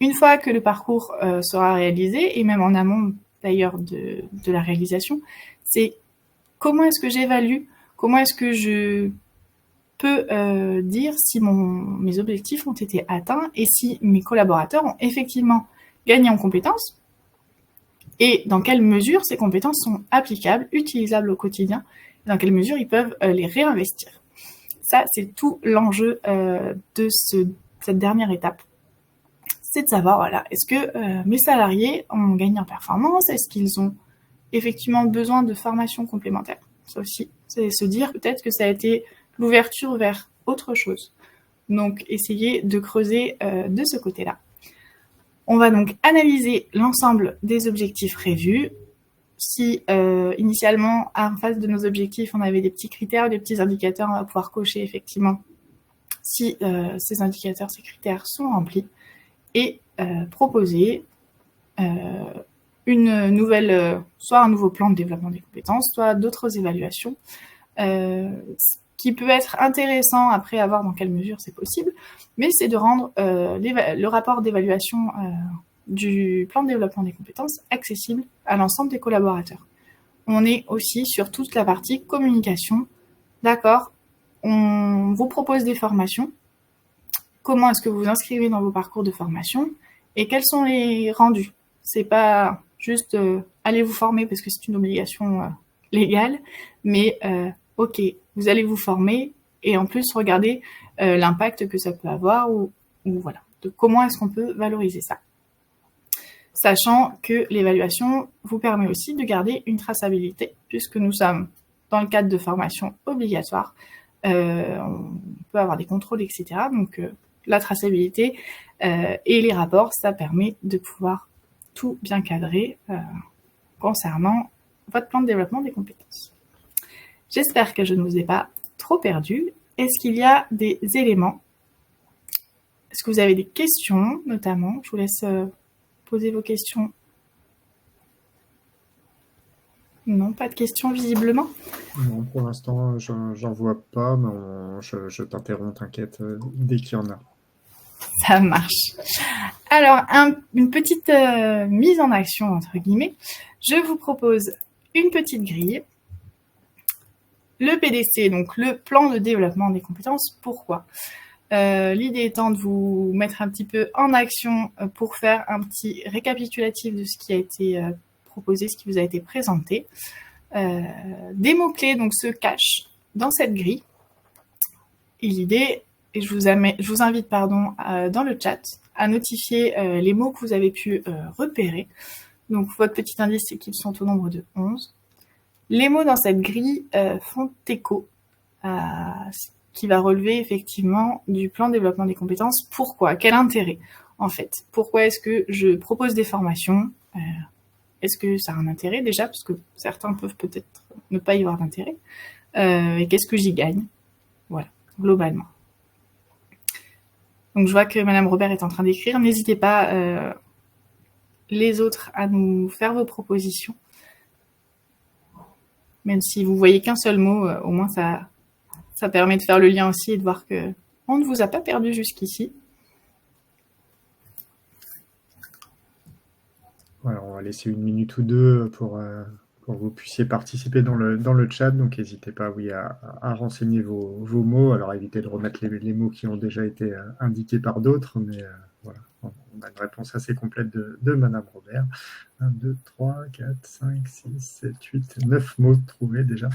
Une fois que le parcours sera réalisé, et même en amont d'ailleurs de la réalisation, c'est comment est-ce que j'évalue, comment est-ce que je peux dire si mes objectifs ont été atteints et si mes collaborateurs ont effectivement gagné en compétences et dans quelle mesure ces compétences sont applicables, utilisables au quotidien, et dans quelle mesure ils peuvent les réinvestir. Ça, c'est tout l'enjeu de cette dernière étape. C'est de savoir, voilà, est-ce que mes salariés ont gagné en performance, est-ce qu'ils ont effectivement besoin de formation complémentaire. Ça aussi, c'est se dire peut-être que ça a été l'ouverture vers autre chose. Donc, essayez de creuser de ce côté-là. On va donc analyser l'ensemble des objectifs prévus. Si initialement, en face de nos objectifs, on avait des petits critères, des petits indicateurs, on va pouvoir cocher effectivement si ces indicateurs, ces critères sont remplis et proposer une nouvelle, soit un nouveau plan de développement des compétences, soit d'autres évaluations, qui peut être intéressant après à voir dans quelle mesure c'est possible, mais c'est de rendre le rapport d'évaluation du plan de développement des compétences accessible à l'ensemble des collaborateurs. On est aussi sur toute la partie communication. D'accord, on vous propose des formations. Comment est-ce que vous vous inscrivez dans vos parcours de formation et quels sont les rendus? C'est pas juste allez vous former parce que c'est une obligation légale, mais ok, vous allez vous former et en plus regardez l'impact que ça peut avoir ou voilà, de comment est-ce qu'on peut valoriser ça. Sachant que l'évaluation vous permet aussi de garder une traçabilité puisque nous sommes dans le cadre de formation obligatoire, on peut avoir des contrôles, etc. Donc la traçabilité et les rapports, ça permet de pouvoir tout bien cadrer concernant votre plan de développement des compétences. J'espère que je ne vous ai pas trop perdu. Est-ce qu'il y a des éléments? Est-ce que vous avez des questions, notamment? Je vous laisse poser vos questions. Non, pas de questions visiblement. Non, pour l'instant, j'en vois pas, mais je t'interromps, t'inquiète, dès qu'il y en a. Ça marche. Alors, une petite mise en action, entre guillemets. Je vous propose une petite grille. Le PDC, donc le plan de développement des compétences. Pourquoi? L'idée étant de vous mettre un petit peu en action pour faire un petit récapitulatif de ce qui a été proposé, ce qui vous a été présenté. Des mots-clés donc se cachent dans cette grille. Et l'idée, et je vous invite dans le chat à notifier les mots que vous avez pu repérer. Donc votre petit indice, c'est qu'ils sont au nombre de 11. Les mots dans cette grille font écho à ce qui va relever effectivement du plan de développement des compétences. Pourquoi? Quel intérêt en fait? Pourquoi est-ce que je propose des formations? Est-ce que ça a un intérêt déjà? Parce que certains peuvent peut-être ne pas y avoir d'intérêt. Et qu'est-ce que j'y gagne? Voilà, globalement. Donc je vois que Madame Robert est en train d'écrire. N'hésitez pas les autres à nous faire vos propositions. Même si vous voyez qu'un seul mot, au moins ça permet de faire le lien aussi et de voir que on ne vous a pas perdu jusqu'ici. Voilà, on va laisser une minute ou deux pour que vous puissiez participer dans le chat. Donc, n'hésitez pas, oui, à renseigner vos mots. Alors, évitez de remettre les mots qui ont déjà été indiqués par d'autres. Mais voilà, on a une réponse assez complète de Madame Robert. 1, 2, 3, 4, 5, 6, 7, 8, 9 mots trouvés déjà.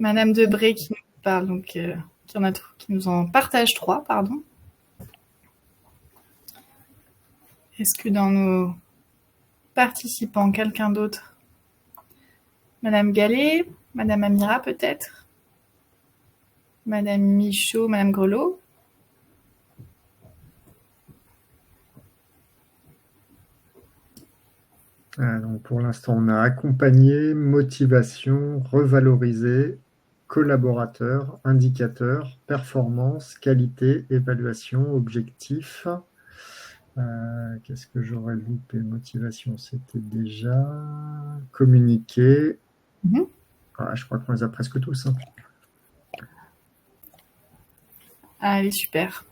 Madame Debré qui nous parle, donc qui nous en partage 3, pardon. Est-ce que dans nos participants, quelqu'un d'autre? Madame Gallet, Madame Amira peut-être? Madame Michaud, Madame Grelot? Donc pour l'instant, on a accompagné, motivation, revaloriser, collaborateur, indicateur, performance, qualité, évaluation, objectif. Qu'est-ce que j'aurais loupé? Motivation, c'était déjà. Communiquer. Je crois qu'on les a presque tous. Hein. Allez, super.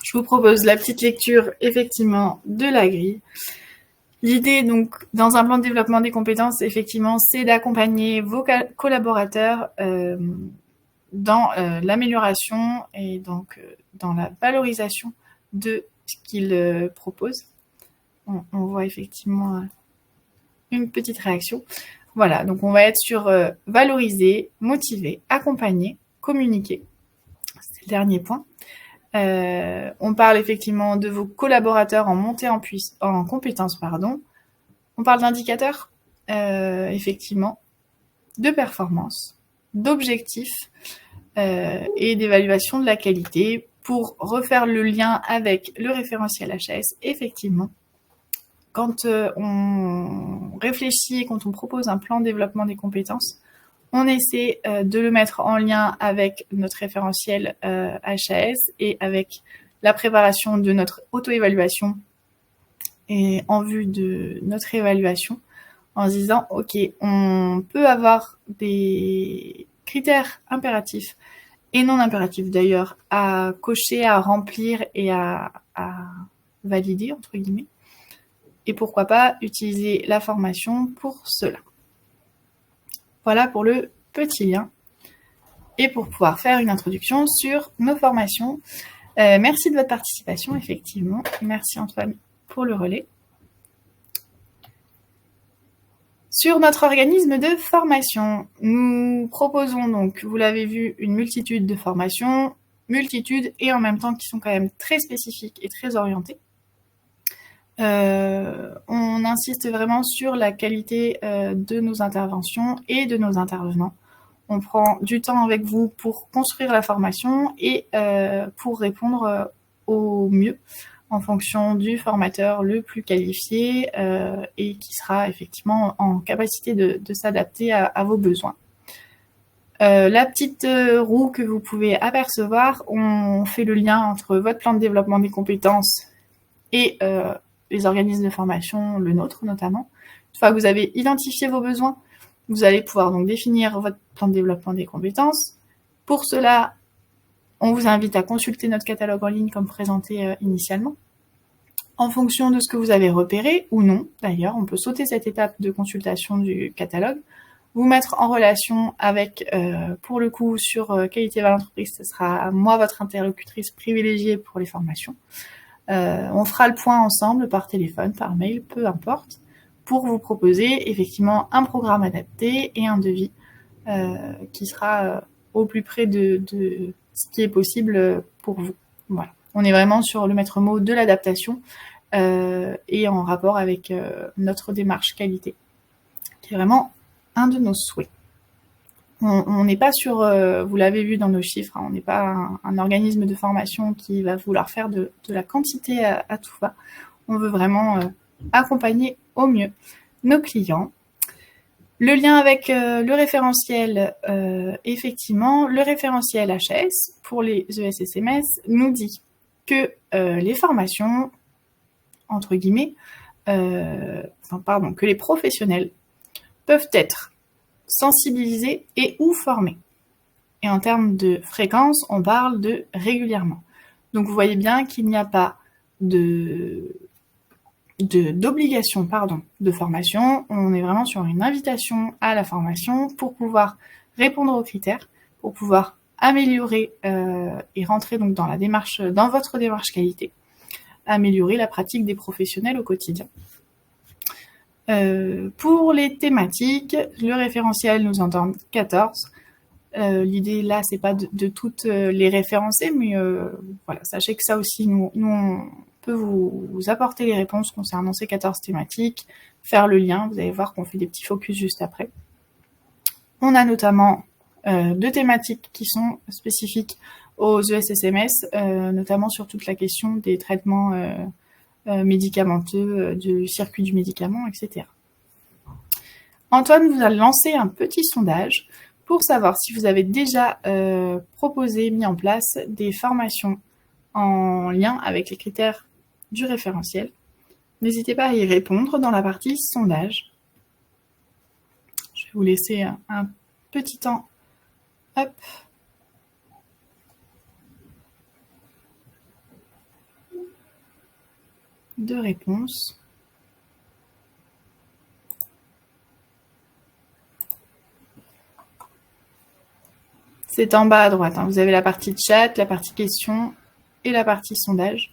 Je vous propose la petite lecture, effectivement, de la grille. L'idée, donc, dans un plan de développement des compétences, effectivement, c'est d'accompagner vos collaborateurs dans l'amélioration et donc dans la valorisation de ce qu'ils proposent. On voit effectivement une petite réaction. Voilà, donc on va être sur valoriser, motiver, accompagner, communiquer. C'est le dernier point. On parle effectivement de vos collaborateurs en montée en compétences, pardon. On parle d'indicateurs, effectivement, de performance, d'objectifs et d'évaluation de la qualité pour refaire le lien avec le référentiel HAS. Effectivement, quand on réfléchit et quand on propose un plan de développement des compétences, on essaie de le mettre en lien avec notre référentiel HAS et avec la préparation de notre auto-évaluation et en vue de notre évaluation, en se disant, ok, on peut avoir des critères impératifs et non impératifs d'ailleurs à cocher, à remplir et à valider, entre guillemets. Et pourquoi pas utiliser la formation pour cela. Voilà pour le petit lien et pour pouvoir faire une introduction sur nos formations. Merci de votre participation, effectivement. Merci Antoine pour le relais. Sur notre organisme de formation, nous proposons donc, vous l'avez vu, une multitude de formations, multitude et en même temps qui sont quand même très spécifiques et très orientées. On insiste vraiment sur la qualité de nos interventions et de nos intervenants. On prend du temps avec vous pour construire la formation et pour répondre au mieux en fonction du formateur le plus qualifié et qui sera effectivement en capacité de s'adapter à vos besoins. La petite roue que vous pouvez apercevoir, on fait le lien entre votre plan de développement des compétences et les organismes de formation, le nôtre notamment. Une fois que vous avez identifié vos besoins, vous allez pouvoir donc définir votre plan de développement des compétences. Pour cela, on vous invite à consulter notre catalogue en ligne comme présenté initialement. En fonction de ce que vous avez repéré, ou non d'ailleurs, on peut sauter cette étape de consultation du catalogue, vous mettre en relation avec, pour le coup, sur qualité vers l'entreprise, ce sera moi votre interlocutrice privilégiée pour les formations. On fera le point ensemble par téléphone, par mail, peu importe, pour vous proposer effectivement un programme adapté et un devis qui sera au plus près de ce qui est possible pour vous. Voilà. On est vraiment sur le maître mot de l'adaptation et en rapport avec notre démarche qualité, qui est vraiment un de nos souhaits. On n'est pas sur, vous l'avez vu dans nos chiffres, hein, on n'est pas un organisme de formation qui va vouloir faire de la quantité à tout va. On veut vraiment accompagner au mieux nos clients. Le lien avec le référentiel, effectivement, le référentiel HAS pour les ESSMS nous dit que les formations, entre guillemets, que les professionnels peuvent être sensibilisés et ou formés. Et en termes de fréquence, on parle de régulièrement. Donc vous voyez bien qu'il n'y a pas d'obligation de formation. On est vraiment sur une invitation à la formation pour pouvoir répondre aux critères, pour pouvoir améliorer et rentrer donc dans votre démarche qualité, améliorer la pratique des professionnels au quotidien. Pour les thématiques, le référentiel nous en donne 14. L'idée là, c'est pas de toutes les référencer, mais voilà, sachez que ça aussi, nous on peut vous apporter les réponses concernant ces 14 thématiques, faire le lien, vous allez voir qu'on fait des petits focus juste après. On a notamment 2 thématiques qui sont spécifiques aux ESSMS, notamment sur toute la question des traitements médicamenteux, du circuit du médicament, etc. Antoine vous a lancé un petit sondage pour savoir si vous avez déjà proposé, mis en place des formations en lien avec les critères du référentiel. N'hésitez pas à y répondre dans la partie sondage. Je vais vous laisser un petit temps. Hop. De réponses. C'est en bas à droite. Hein. Vous avez la partie chat, la partie questions et la partie sondage.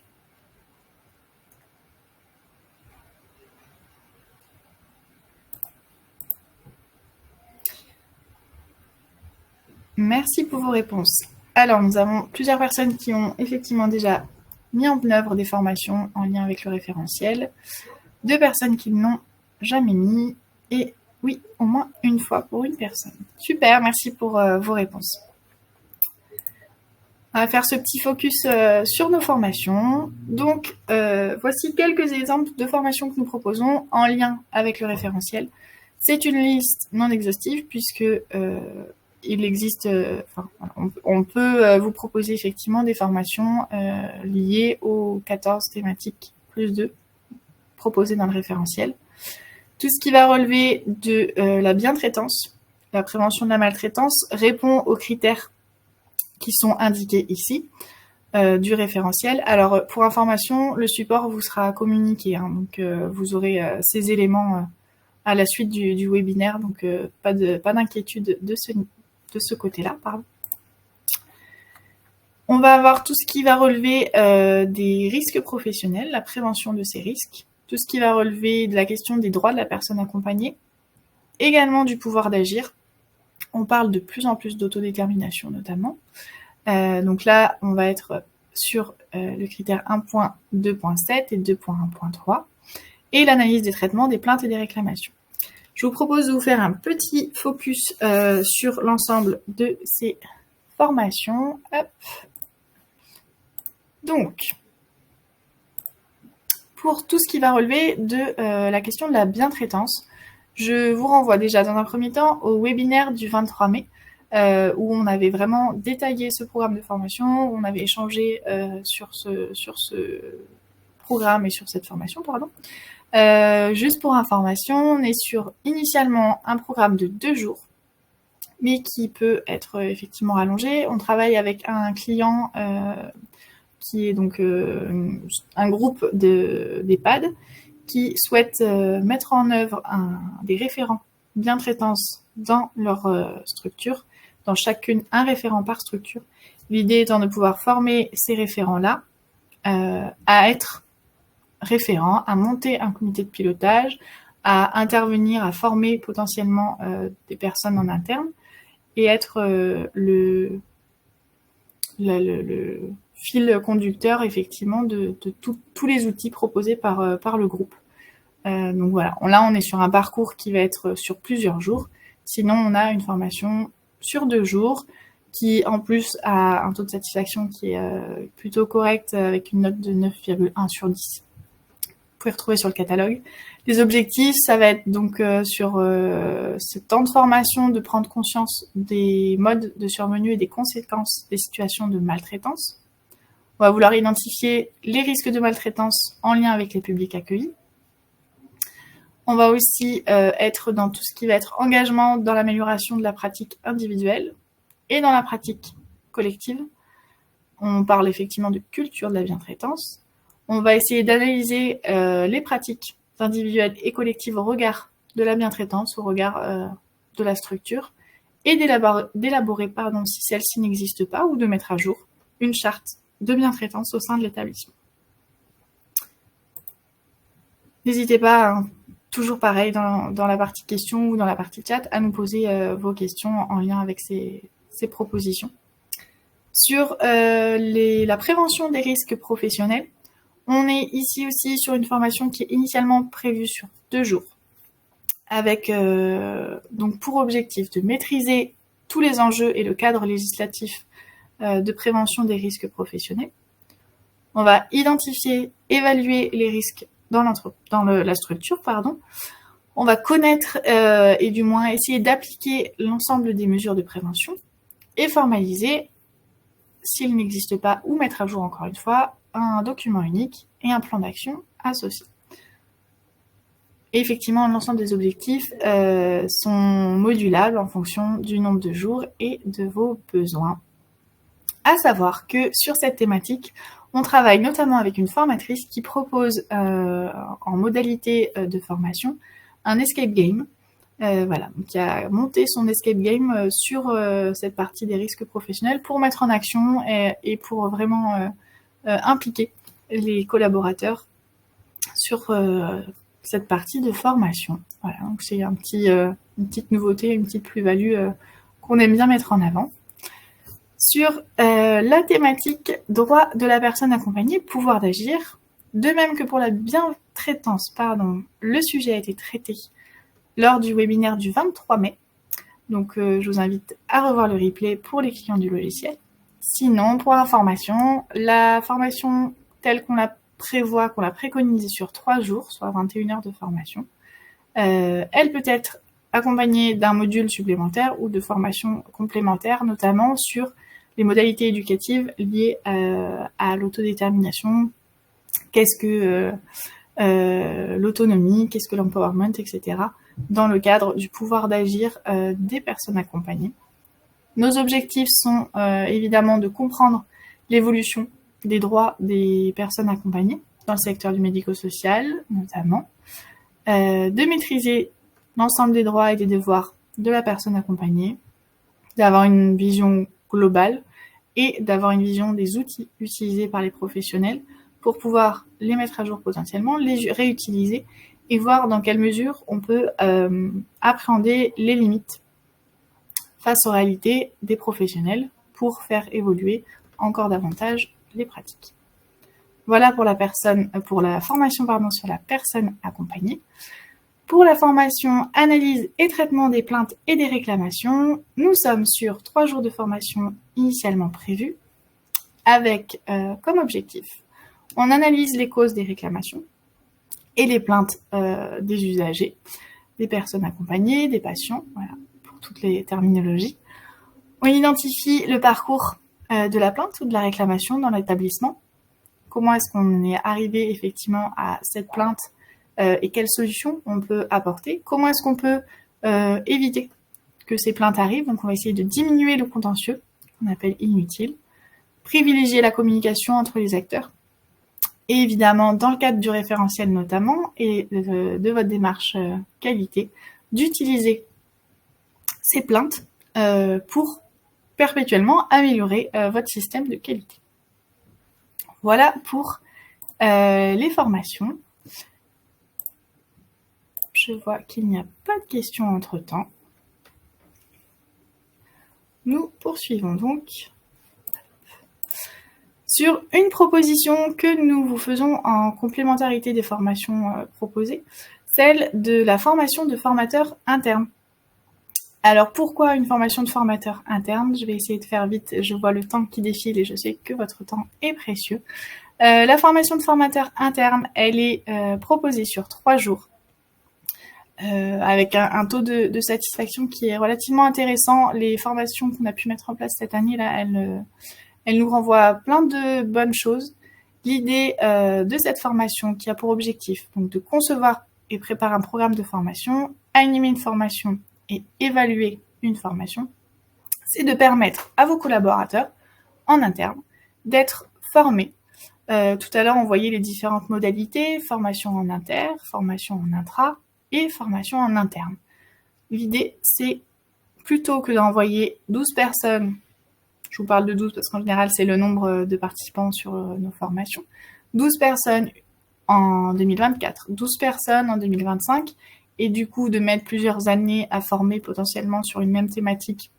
Merci pour vos réponses. Alors, nous avons plusieurs personnes qui ont effectivement déjà mis en œuvre des formations en lien avec le référentiel, 2 personnes qui ne l'ont jamais mis, et oui, au moins une fois pour une personne. Super, merci pour vos réponses. On va faire ce petit focus sur nos formations. Donc, voici quelques exemples de formations que nous proposons en lien avec le référentiel. C'est une liste non exhaustive puisque il existe, on peut vous proposer effectivement des formations liées aux 14 thématiques plus 2 proposées dans le référentiel. Tout ce qui va relever de la bientraitance, la prévention de la maltraitance, répond aux critères qui sont indiqués ici du référentiel. Alors, pour information, le support vous sera communiqué, hein, donc vous aurez ces éléments à la suite du webinaire, donc pas d'inquiétude de ce côté-là. Pardon. On va avoir tout ce qui va relever des risques professionnels, la prévention de ces risques, tout ce qui va relever de la question des droits de la personne accompagnée, également du pouvoir d'agir. On parle de plus en plus d'autodétermination notamment. Donc là, on va être sur le critère 1.2.7 et 2.1.3 et l'analyse des traitements, des plaintes et des réclamations. Je vous propose de vous faire un petit focus sur l'ensemble de ces formations. Hop. Donc, pour tout ce qui va relever de la question de la bientraitance, je vous renvoie déjà dans un premier temps au webinaire du 23 mai, où on avait vraiment détaillé ce programme de formation, où on avait échangé sur ce programme et sur cette formation, pardon. Juste pour information, on est sur initialement un programme de 2 jours, mais qui peut être effectivement allongé. On travaille avec un client qui est donc un groupe d'EHPAD qui souhaite mettre en œuvre des référents bientraitance dans leur structure, dans chacune un référent par structure. L'idée étant de pouvoir former ces référents-là à être référents, à monter un comité de pilotage, à intervenir, à former potentiellement des personnes en interne et être le fil conducteur effectivement de tous les outils proposés par le groupe. Donc voilà, là on est sur un parcours qui va être sur plusieurs jours. Sinon on a une formation sur 2 jours qui en plus a un taux de satisfaction qui est plutôt correct avec une note de 9,1 sur 10. Vous pouvez retrouver sur le catalogue. Les objectifs, ça va être donc sur ce temps de formation de prendre conscience des modes de survenue et des conséquences des situations de maltraitance. On va vouloir identifier les risques de maltraitance en lien avec les publics accueillis. On va aussi être dans tout ce qui va être engagement dans l'amélioration de la pratique individuelle et dans la pratique collective. On parle effectivement de culture de la bientraitance. On va essayer d'analyser les pratiques individuelles et collectives au regard de la bientraitance, au regard de la structure, et d'élaborer, si celle-ci n'existe pas, ou de mettre à jour une charte de bientraitance au sein de l'établissement. N'hésitez pas, hein, toujours pareil, dans la partie questions ou dans la partie chat, à nous poser vos questions en lien avec ces propositions. Sur la prévention des risques professionnels, on est ici aussi sur une formation qui est initialement prévue sur 2 jours, avec donc pour objectif de maîtriser tous les enjeux et le cadre législatif de prévention des risques professionnels. On va identifier, évaluer les risques dans la structure, pardon. On va connaître et du moins essayer d'appliquer l'ensemble des mesures de prévention et formaliser, s'il n'existe pas, ou mettre à jour encore une fois, un document unique et un plan d'action associé. Et effectivement, l'ensemble des objectifs sont modulables en fonction du nombre de jours et de vos besoins. À savoir que sur cette thématique, on travaille notamment avec une formatrice qui propose en modalité de formation un escape game. Voilà, qui a monté son escape game sur cette partie des risques professionnels pour mettre en action et pour vraiment impliquer les collaborateurs sur cette partie de formation. Voilà, donc c'est une petite nouveauté, une petite plus-value qu'on aime bien mettre en avant. sur la thématique droit de la personne accompagnée, pouvoir d'agir. De même que pour la bientraitance, le sujet a été traité lors du webinaire du 23 mai. Donc, je vous invite à revoir le replay pour les clients du logiciel. Sinon, pour information, la formation telle qu'on la prévoit, qu'on l'a préconisée sur 3 jours, soit 21 heures de formation, elle peut être accompagnée d'un module supplémentaire ou de formation complémentaire, notamment sur les modalités éducatives liées à l'autodétermination, qu'est-ce que l'autonomie, qu'est-ce que l'empowerment, etc., dans le cadre du pouvoir d'agir des personnes accompagnées. Nos objectifs sont évidemment de comprendre l'évolution des droits des personnes accompagnées dans le secteur du médico-social, notamment, de maîtriser l'ensemble des droits et des devoirs de la personne accompagnée, d'avoir une vision globale et d'avoir une vision des outils utilisés par les professionnels pour pouvoir les mettre à jour potentiellement, les réutiliser et voir dans quelle mesure on peut appréhender les limites face aux réalités des professionnels pour faire évoluer encore davantage les pratiques. Voilà pour la formation sur la personne accompagnée. Pour la formation analyse et traitement des plaintes et des réclamations, nous sommes sur 3 jours de formation initialement prévus avec comme objectif, on analyse les causes des réclamations et les plaintes des usagers, des personnes accompagnées, des patients, voilà, pour toutes les terminologies. On identifie le parcours de la plainte ou de la réclamation dans l'établissement. Comment est-ce qu'on est arrivé effectivement à cette plainte et quelles solutions on peut apporter. Comment est-ce qu'on peut éviter que ces plaintes arrivent. Donc on va essayer de diminuer le contentieux, qu'on appelle inutile, privilégier la communication entre les acteurs, et évidemment, dans le cadre du référentiel notamment, et de votre démarche qualité, d'utiliser ces plaintes pour perpétuellement améliorer votre système de qualité. Voilà pour les formations. Je vois qu'il n'y a pas de questions entre-temps. Nous poursuivons donc sur une proposition que nous vous faisons en complémentarité des formations proposées, celle de la formation de formateurs internes. Alors pourquoi une formation de formateur interne? Je vais essayer de faire vite, je vois le temps qui défile et je sais que votre temps est précieux. La formation de formateur interne, elle est proposée sur 3 jours. Avec un taux de satisfaction qui est relativement intéressant. Les formations qu'on a pu mettre en place cette année, là, elles nous renvoient à plein de bonnes choses. L'idée de cette formation qui a pour objectif donc, de concevoir et préparer un programme de formation, animer une formation et évaluer une formation, c'est de permettre à vos collaborateurs en interne d'être formés. Tout à l'heure, on voyait les différentes modalités, formation en inter, formation en intra, et formation en interne. L'idée, c'est plutôt que d'envoyer 12 personnes, je vous parle de 12 parce qu'en général, c'est le nombre de participants sur nos formations, 12 personnes en 2024, 12 personnes en 2025, et du coup, de mettre plusieurs années à former potentiellement sur une même thématique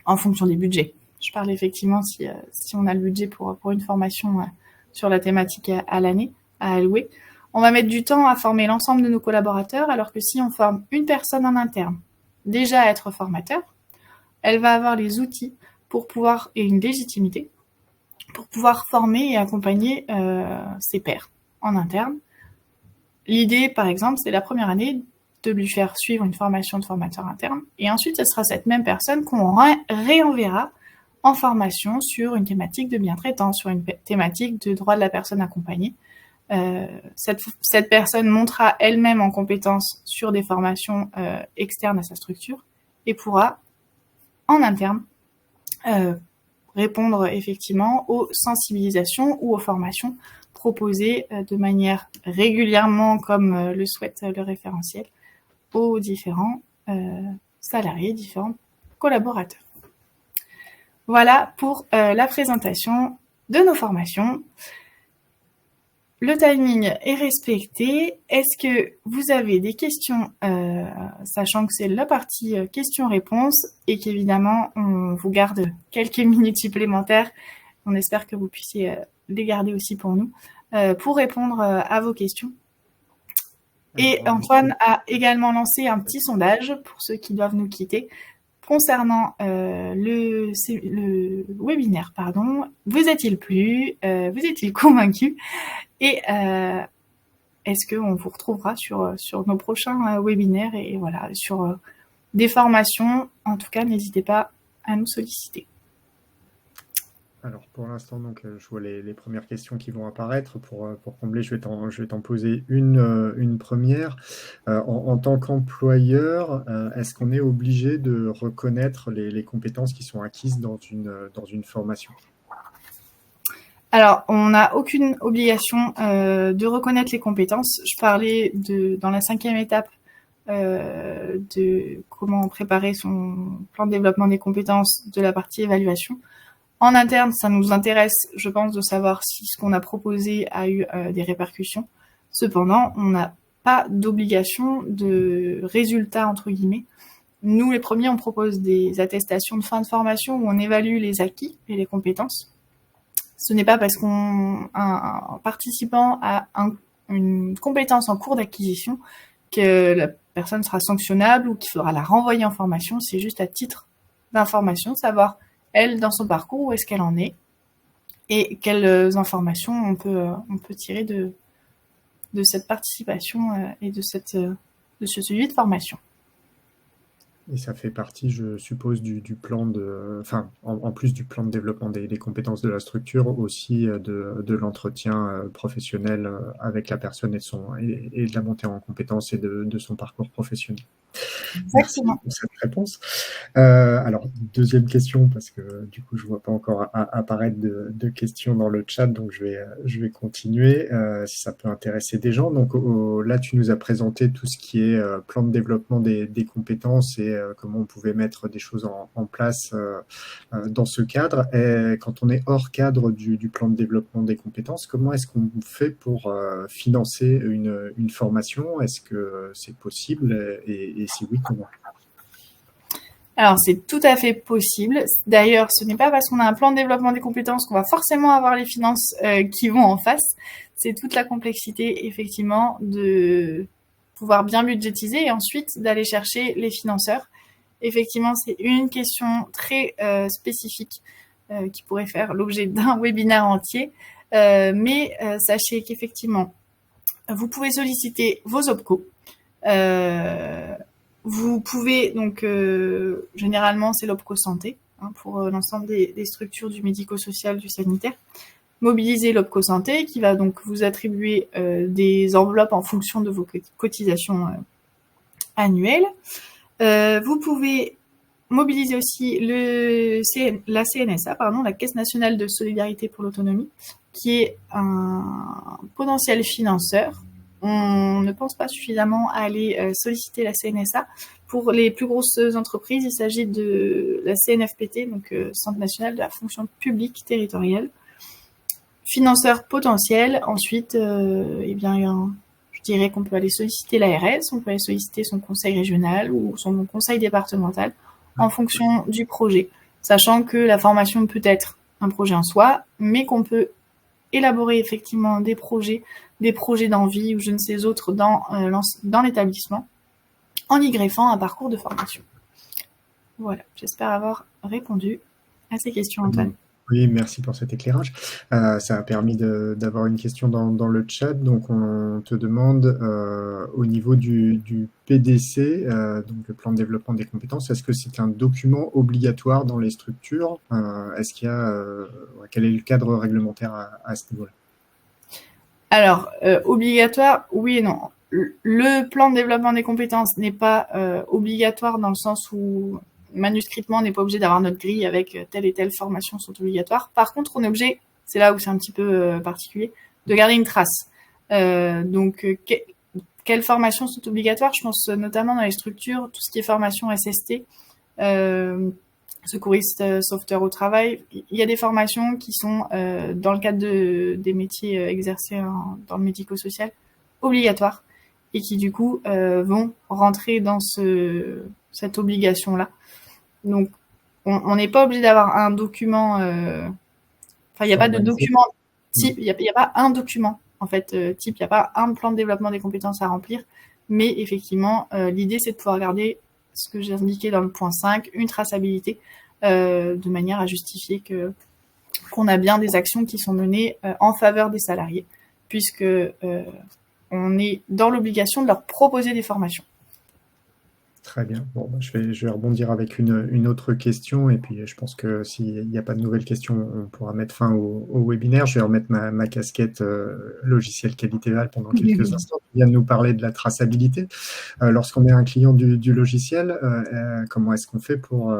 en fonction des budgets. Je parle effectivement si on a le budget pour une formation sur la thématique à l'année, à allouer. On va mettre du temps à former l'ensemble de nos collaborateurs, alors que si on forme une personne en interne, déjà à être formateur, elle va avoir les outils pour pouvoir, et une légitimité, pour pouvoir former et accompagner ses pairs en interne. L'idée, par exemple, c'est la première année de lui faire suivre une formation de formateur interne, et ensuite, ce sera cette même personne qu'on réenverra en formation sur une thématique de bientraitance, sur une thématique de droit de la personne accompagnée. Cette personne montera elle-même en compétence sur des formations externes à sa structure et pourra, en interne, répondre effectivement aux sensibilisations ou aux formations proposées de manière régulièrement, comme le souhaite le référentiel, aux différents salariés, différents collaborateurs. Voilà pour la présentation de nos formations. Le timing est respecté. Est-ce que vous avez des questions, sachant que c'est la partie questions-réponses et qu'évidemment, on vous garde quelques minutes supplémentaires. On espère que vous puissiez les garder aussi pour nous, pour répondre à vos questions. Et Antoine a également lancé un petit sondage pour ceux qui doivent nous quitter concernant le webinaire. Vous est-il plu? Vous est-il convaincu? Et est-ce qu'on vous retrouvera sur nos prochains webinaires et voilà, sur des formations? En tout cas, n'hésitez pas à nous solliciter. Alors pour l'instant, donc, je vois les premières questions qui vont apparaître. Pour combler, je vais t'en poser une première. En tant qu'employeur, est-ce qu'on est obligé de reconnaître les compétences qui sont acquises dans une formation? Alors, on n'a aucune obligation de reconnaître les compétences. Je parlais dans la 5e étape de comment préparer son plan de développement des compétences, de la partie évaluation. En interne, ça nous intéresse, je pense, de savoir si ce qu'on a proposé a eu des répercussions. Cependant, on n'a pas d'obligation de résultats, entre guillemets. Nous, les premiers, on propose des attestations de fin de formation où on évalue les acquis et les compétences. Ce n'est pas parce qu'un participant a une compétence en cours d'acquisition que la personne sera sanctionnable ou qu'il faudra la renvoyer en formation. C'est juste à titre d'information, savoir elle, dans son parcours, où est-ce qu'elle en est et quelles informations on peut tirer de cette participation et de ce suivi de formation. Et ça fait partie, je suppose, du plan enfin, en plus du plan de développement des compétences de la structure, aussi de l'entretien professionnel avec la personne et de la montée en compétences et de son parcours professionnel. Merci pour cette réponse. Alors, deuxième question, parce que du coup, je ne vois pas encore apparaître de questions dans le chat, donc je vais continuer, si ça peut intéresser des gens. Donc là, tu nous as présenté tout ce qui est plan de développement des compétences et comment on pouvait mettre des choses en place dans ce cadre. Et quand on est hors cadre du plan de développement des compétences, comment est-ce qu'on fait pour financer une formation? Est-ce que c'est possible? Et si oui, comment? Alors, c'est tout à fait possible. D'ailleurs, ce n'est pas parce qu'on a un plan de développement des compétences qu'on va forcément avoir les finances qui vont en face. C'est toute la complexité, effectivement, de pouvoir bien budgétiser et ensuite d'aller chercher les financeurs. Effectivement, c'est une question très spécifique qui pourrait faire l'objet d'un webinaire entier. Mais sachez qu'effectivement, vous pouvez solliciter vos OPCO. Vous pouvez donc, généralement, c'est l'OPCO santé, pour l'ensemble des structures du médico-social, du sanitaire. Mobiliser l'OPCO santé qui va donc vous attribuer des enveloppes en fonction de vos cotisations annuelles. Vous pouvez mobiliser aussi la CNSA, la Caisse nationale de solidarité pour l'autonomie, qui est un potentiel financeur. On ne pense pas suffisamment à aller solliciter la CNSA. Pour les plus grosses entreprises, il s'agit de la CNFPT, donc Centre national de la fonction publique territoriale. Financeur potentiel, ensuite, je dirais qu'on peut aller solliciter l'ARS, on peut aller solliciter son conseil régional ou son conseil départemental en fonction du projet, sachant que la formation peut être un projet en soi, mais qu'on peut élaborer effectivement des projets d'envie ou je ne sais autres dans l'établissement en y greffant un parcours de formation. Voilà, j'espère avoir répondu à ces questions, Antoine. Oui, merci pour cet éclairage. Ça a permis d'avoir une question dans le chat. Donc, on te demande au niveau du PDC, donc le plan de développement des compétences, est-ce que c'est un document obligatoire dans les structures? Est-ce qu'il y a quel est le cadre réglementaire à ce niveau-là? Alors, obligatoire, oui et non. Le plan de développement des compétences n'est pas obligatoire dans le sens où manuscritement, on n'est pas obligé d'avoir notre grille avec telle et telle formation sont obligatoires. Par contre, on est obligé, c'est là où c'est un petit peu particulier, de garder une trace. Quelles formations sont obligatoires? Je pense notamment dans les structures, tout ce qui est formation SST, secouriste sauveteur au travail. Il y a des formations qui sont, dans le cadre des métiers exercés dans le médico-social, obligatoires et qui du coup vont rentrer dans cette obligation-là. Donc, on n'est pas obligé d'avoir un document. Enfin, il n'y a pas de document type. Il n'y a pas un document en fait type. Il n'y a pas un plan de développement des compétences à remplir. Mais effectivement, l'idée c'est de pouvoir garder ce que j'ai indiqué dans le point 5, une traçabilité, de manière à justifier qu'on a bien des actions qui sont menées en faveur des salariés, puisque on est dans l'obligation de leur proposer des formations. Très bien. Bon, je vais rebondir avec une autre question et puis je pense que s'il n'y a pas de nouvelles questions, on pourra mettre fin au webinaire. Je vais remettre ma casquette logiciel qualité VAL pendant quelques instants. Tu viens de nous parler de la traçabilité. Lorsqu'on est un client du logiciel, comment est-ce qu'on fait pour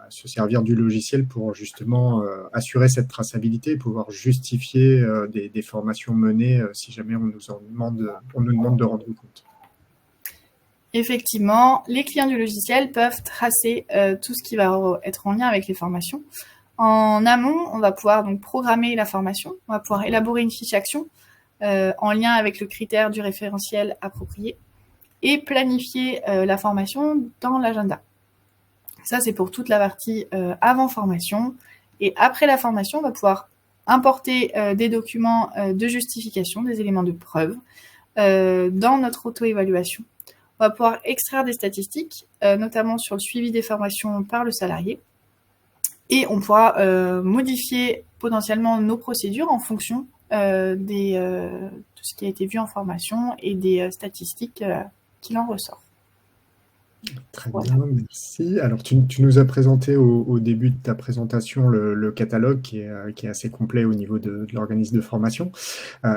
se servir du logiciel pour justement assurer cette traçabilité et pouvoir justifier des formations menées si jamais on nous demande de rendre compte? Effectivement, les clients du logiciel peuvent tracer tout ce qui va être en lien avec les formations. En amont, on va pouvoir donc programmer la formation, on va pouvoir élaborer une fiche action en lien avec le critère du référentiel approprié et planifier la formation dans l'agenda. Ça, c'est pour toute la partie avant formation. Et après la formation, on va pouvoir importer des documents de justification, des éléments de preuve dans notre auto-évaluation. On va pouvoir extraire des statistiques, notamment sur le suivi des formations par le salarié. Et on pourra modifier potentiellement nos procédures en fonction de ce qui a été vu en formation et des statistiques qu'il en ressort. Très bien, merci. Alors, tu nous as présenté au début de ta présentation le catalogue qui est assez complet au niveau de l'organisme de formation.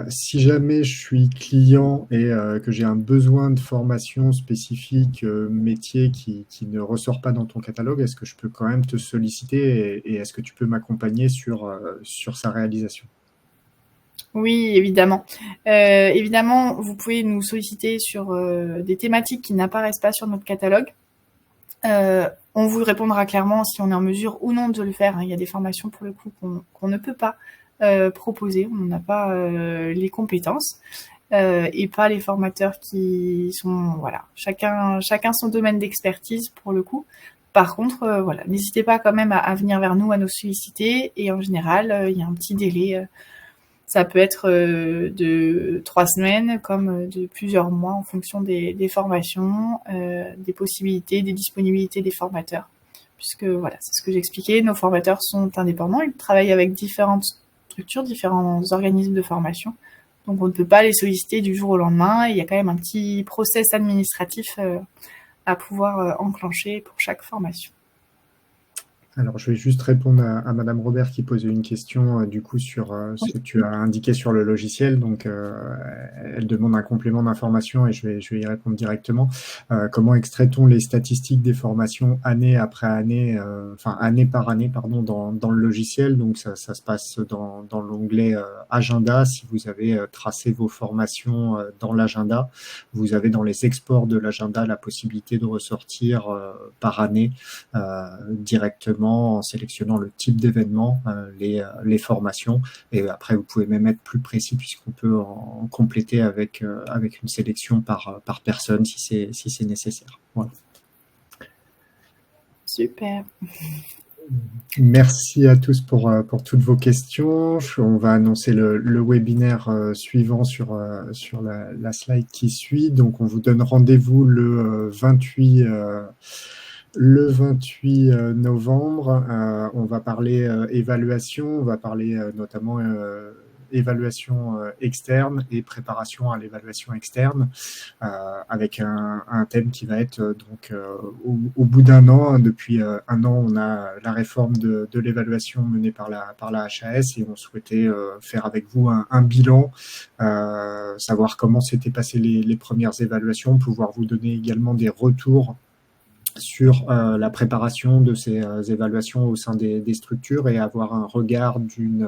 Si jamais je suis client et que j'ai un besoin de formation spécifique métier qui ne ressort pas dans ton catalogue, est-ce que je peux quand même te solliciter et est-ce que tu peux m'accompagner sur sa réalisation? Oui, évidemment. Évidemment, vous pouvez nous solliciter sur des thématiques qui n'apparaissent pas sur notre catalogue. On vous répondra clairement si on est en mesure ou non de le faire. Il y a des formations pour le coup qu'on ne peut pas proposer. On n'a pas les compétences et pas les formateurs qui sont... Voilà, chacun son domaine d'expertise pour le coup. Par contre, voilà, n'hésitez pas quand même à venir vers nous, à nous solliciter. Et en général, il y a un petit délai. Ça peut être de 3 semaines comme de plusieurs mois en fonction des formations, des possibilités, des disponibilités des formateurs. Puisque voilà, c'est ce que j'expliquais, nos formateurs sont indépendants, ils travaillent avec différentes structures, différents organismes de formation. Donc on ne peut pas les solliciter du jour au lendemain. Il y a quand même un petit process administratif à pouvoir enclencher pour chaque formation. Alors, je vais juste répondre à Madame Robert qui posait une question du coup sur ce que tu as indiqué sur le logiciel. Donc, elle demande un complément d'information et je vais y répondre directement. Comment extrait-on les statistiques des formations année après année, année par année, pardon, dans le logiciel? Donc, ça se passe dans l'onglet agenda. Si vous avez tracé vos formations dans l'agenda, vous avez dans les exports de l'agenda la possibilité de ressortir par année directement en sélectionnant le type d'événement, les formations, et après vous pouvez même être plus précis puisqu'on peut en compléter avec une sélection par personne si c'est nécessaire. Voilà. Super. Merci à tous pour toutes vos questions. On va annoncer le webinaire suivant sur la slide qui suit. Donc, on vous donne rendez-vous le 28 novembre. On va parler évaluation, on va parler notamment évaluation externe et préparation à l'évaluation externe, avec un thème qui va être au bout d'un an. Depuis un an, on a la réforme de l'évaluation menée par la HAS et on souhaitait faire avec vous un bilan, savoir comment s'étaient passées les premières évaluations, pouvoir vous donner également des retours sur la préparation de ces évaluations au sein des structures et avoir un regard d'une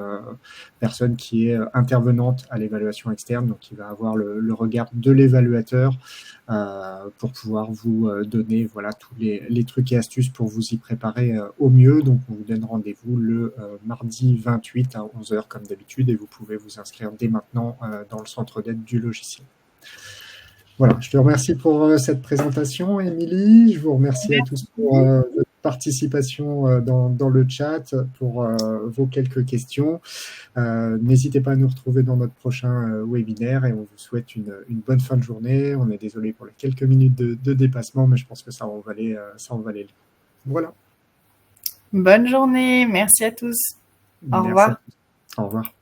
personne qui est intervenante à l'évaluation externe, donc qui va avoir le regard de l'évaluateur pour pouvoir vous donner voilà, tous les trucs et astuces pour vous y préparer au mieux. Donc on vous donne rendez-vous le mardi 28 à 11h comme d'habitude et vous pouvez vous inscrire dès maintenant dans le centre d'aide du logiciel. Voilà, je te remercie pour cette présentation, Émilie. Je vous remercie à tous pour votre participation dans le chat, pour vos quelques questions. N'hésitez pas à nous retrouver dans notre prochain webinaire et on vous souhaite une bonne fin de journée. On est désolé pour les quelques minutes de dépassement, mais je pense que ça en valait le coup. Voilà. Bonne journée, merci à tous. Au revoir. Au revoir.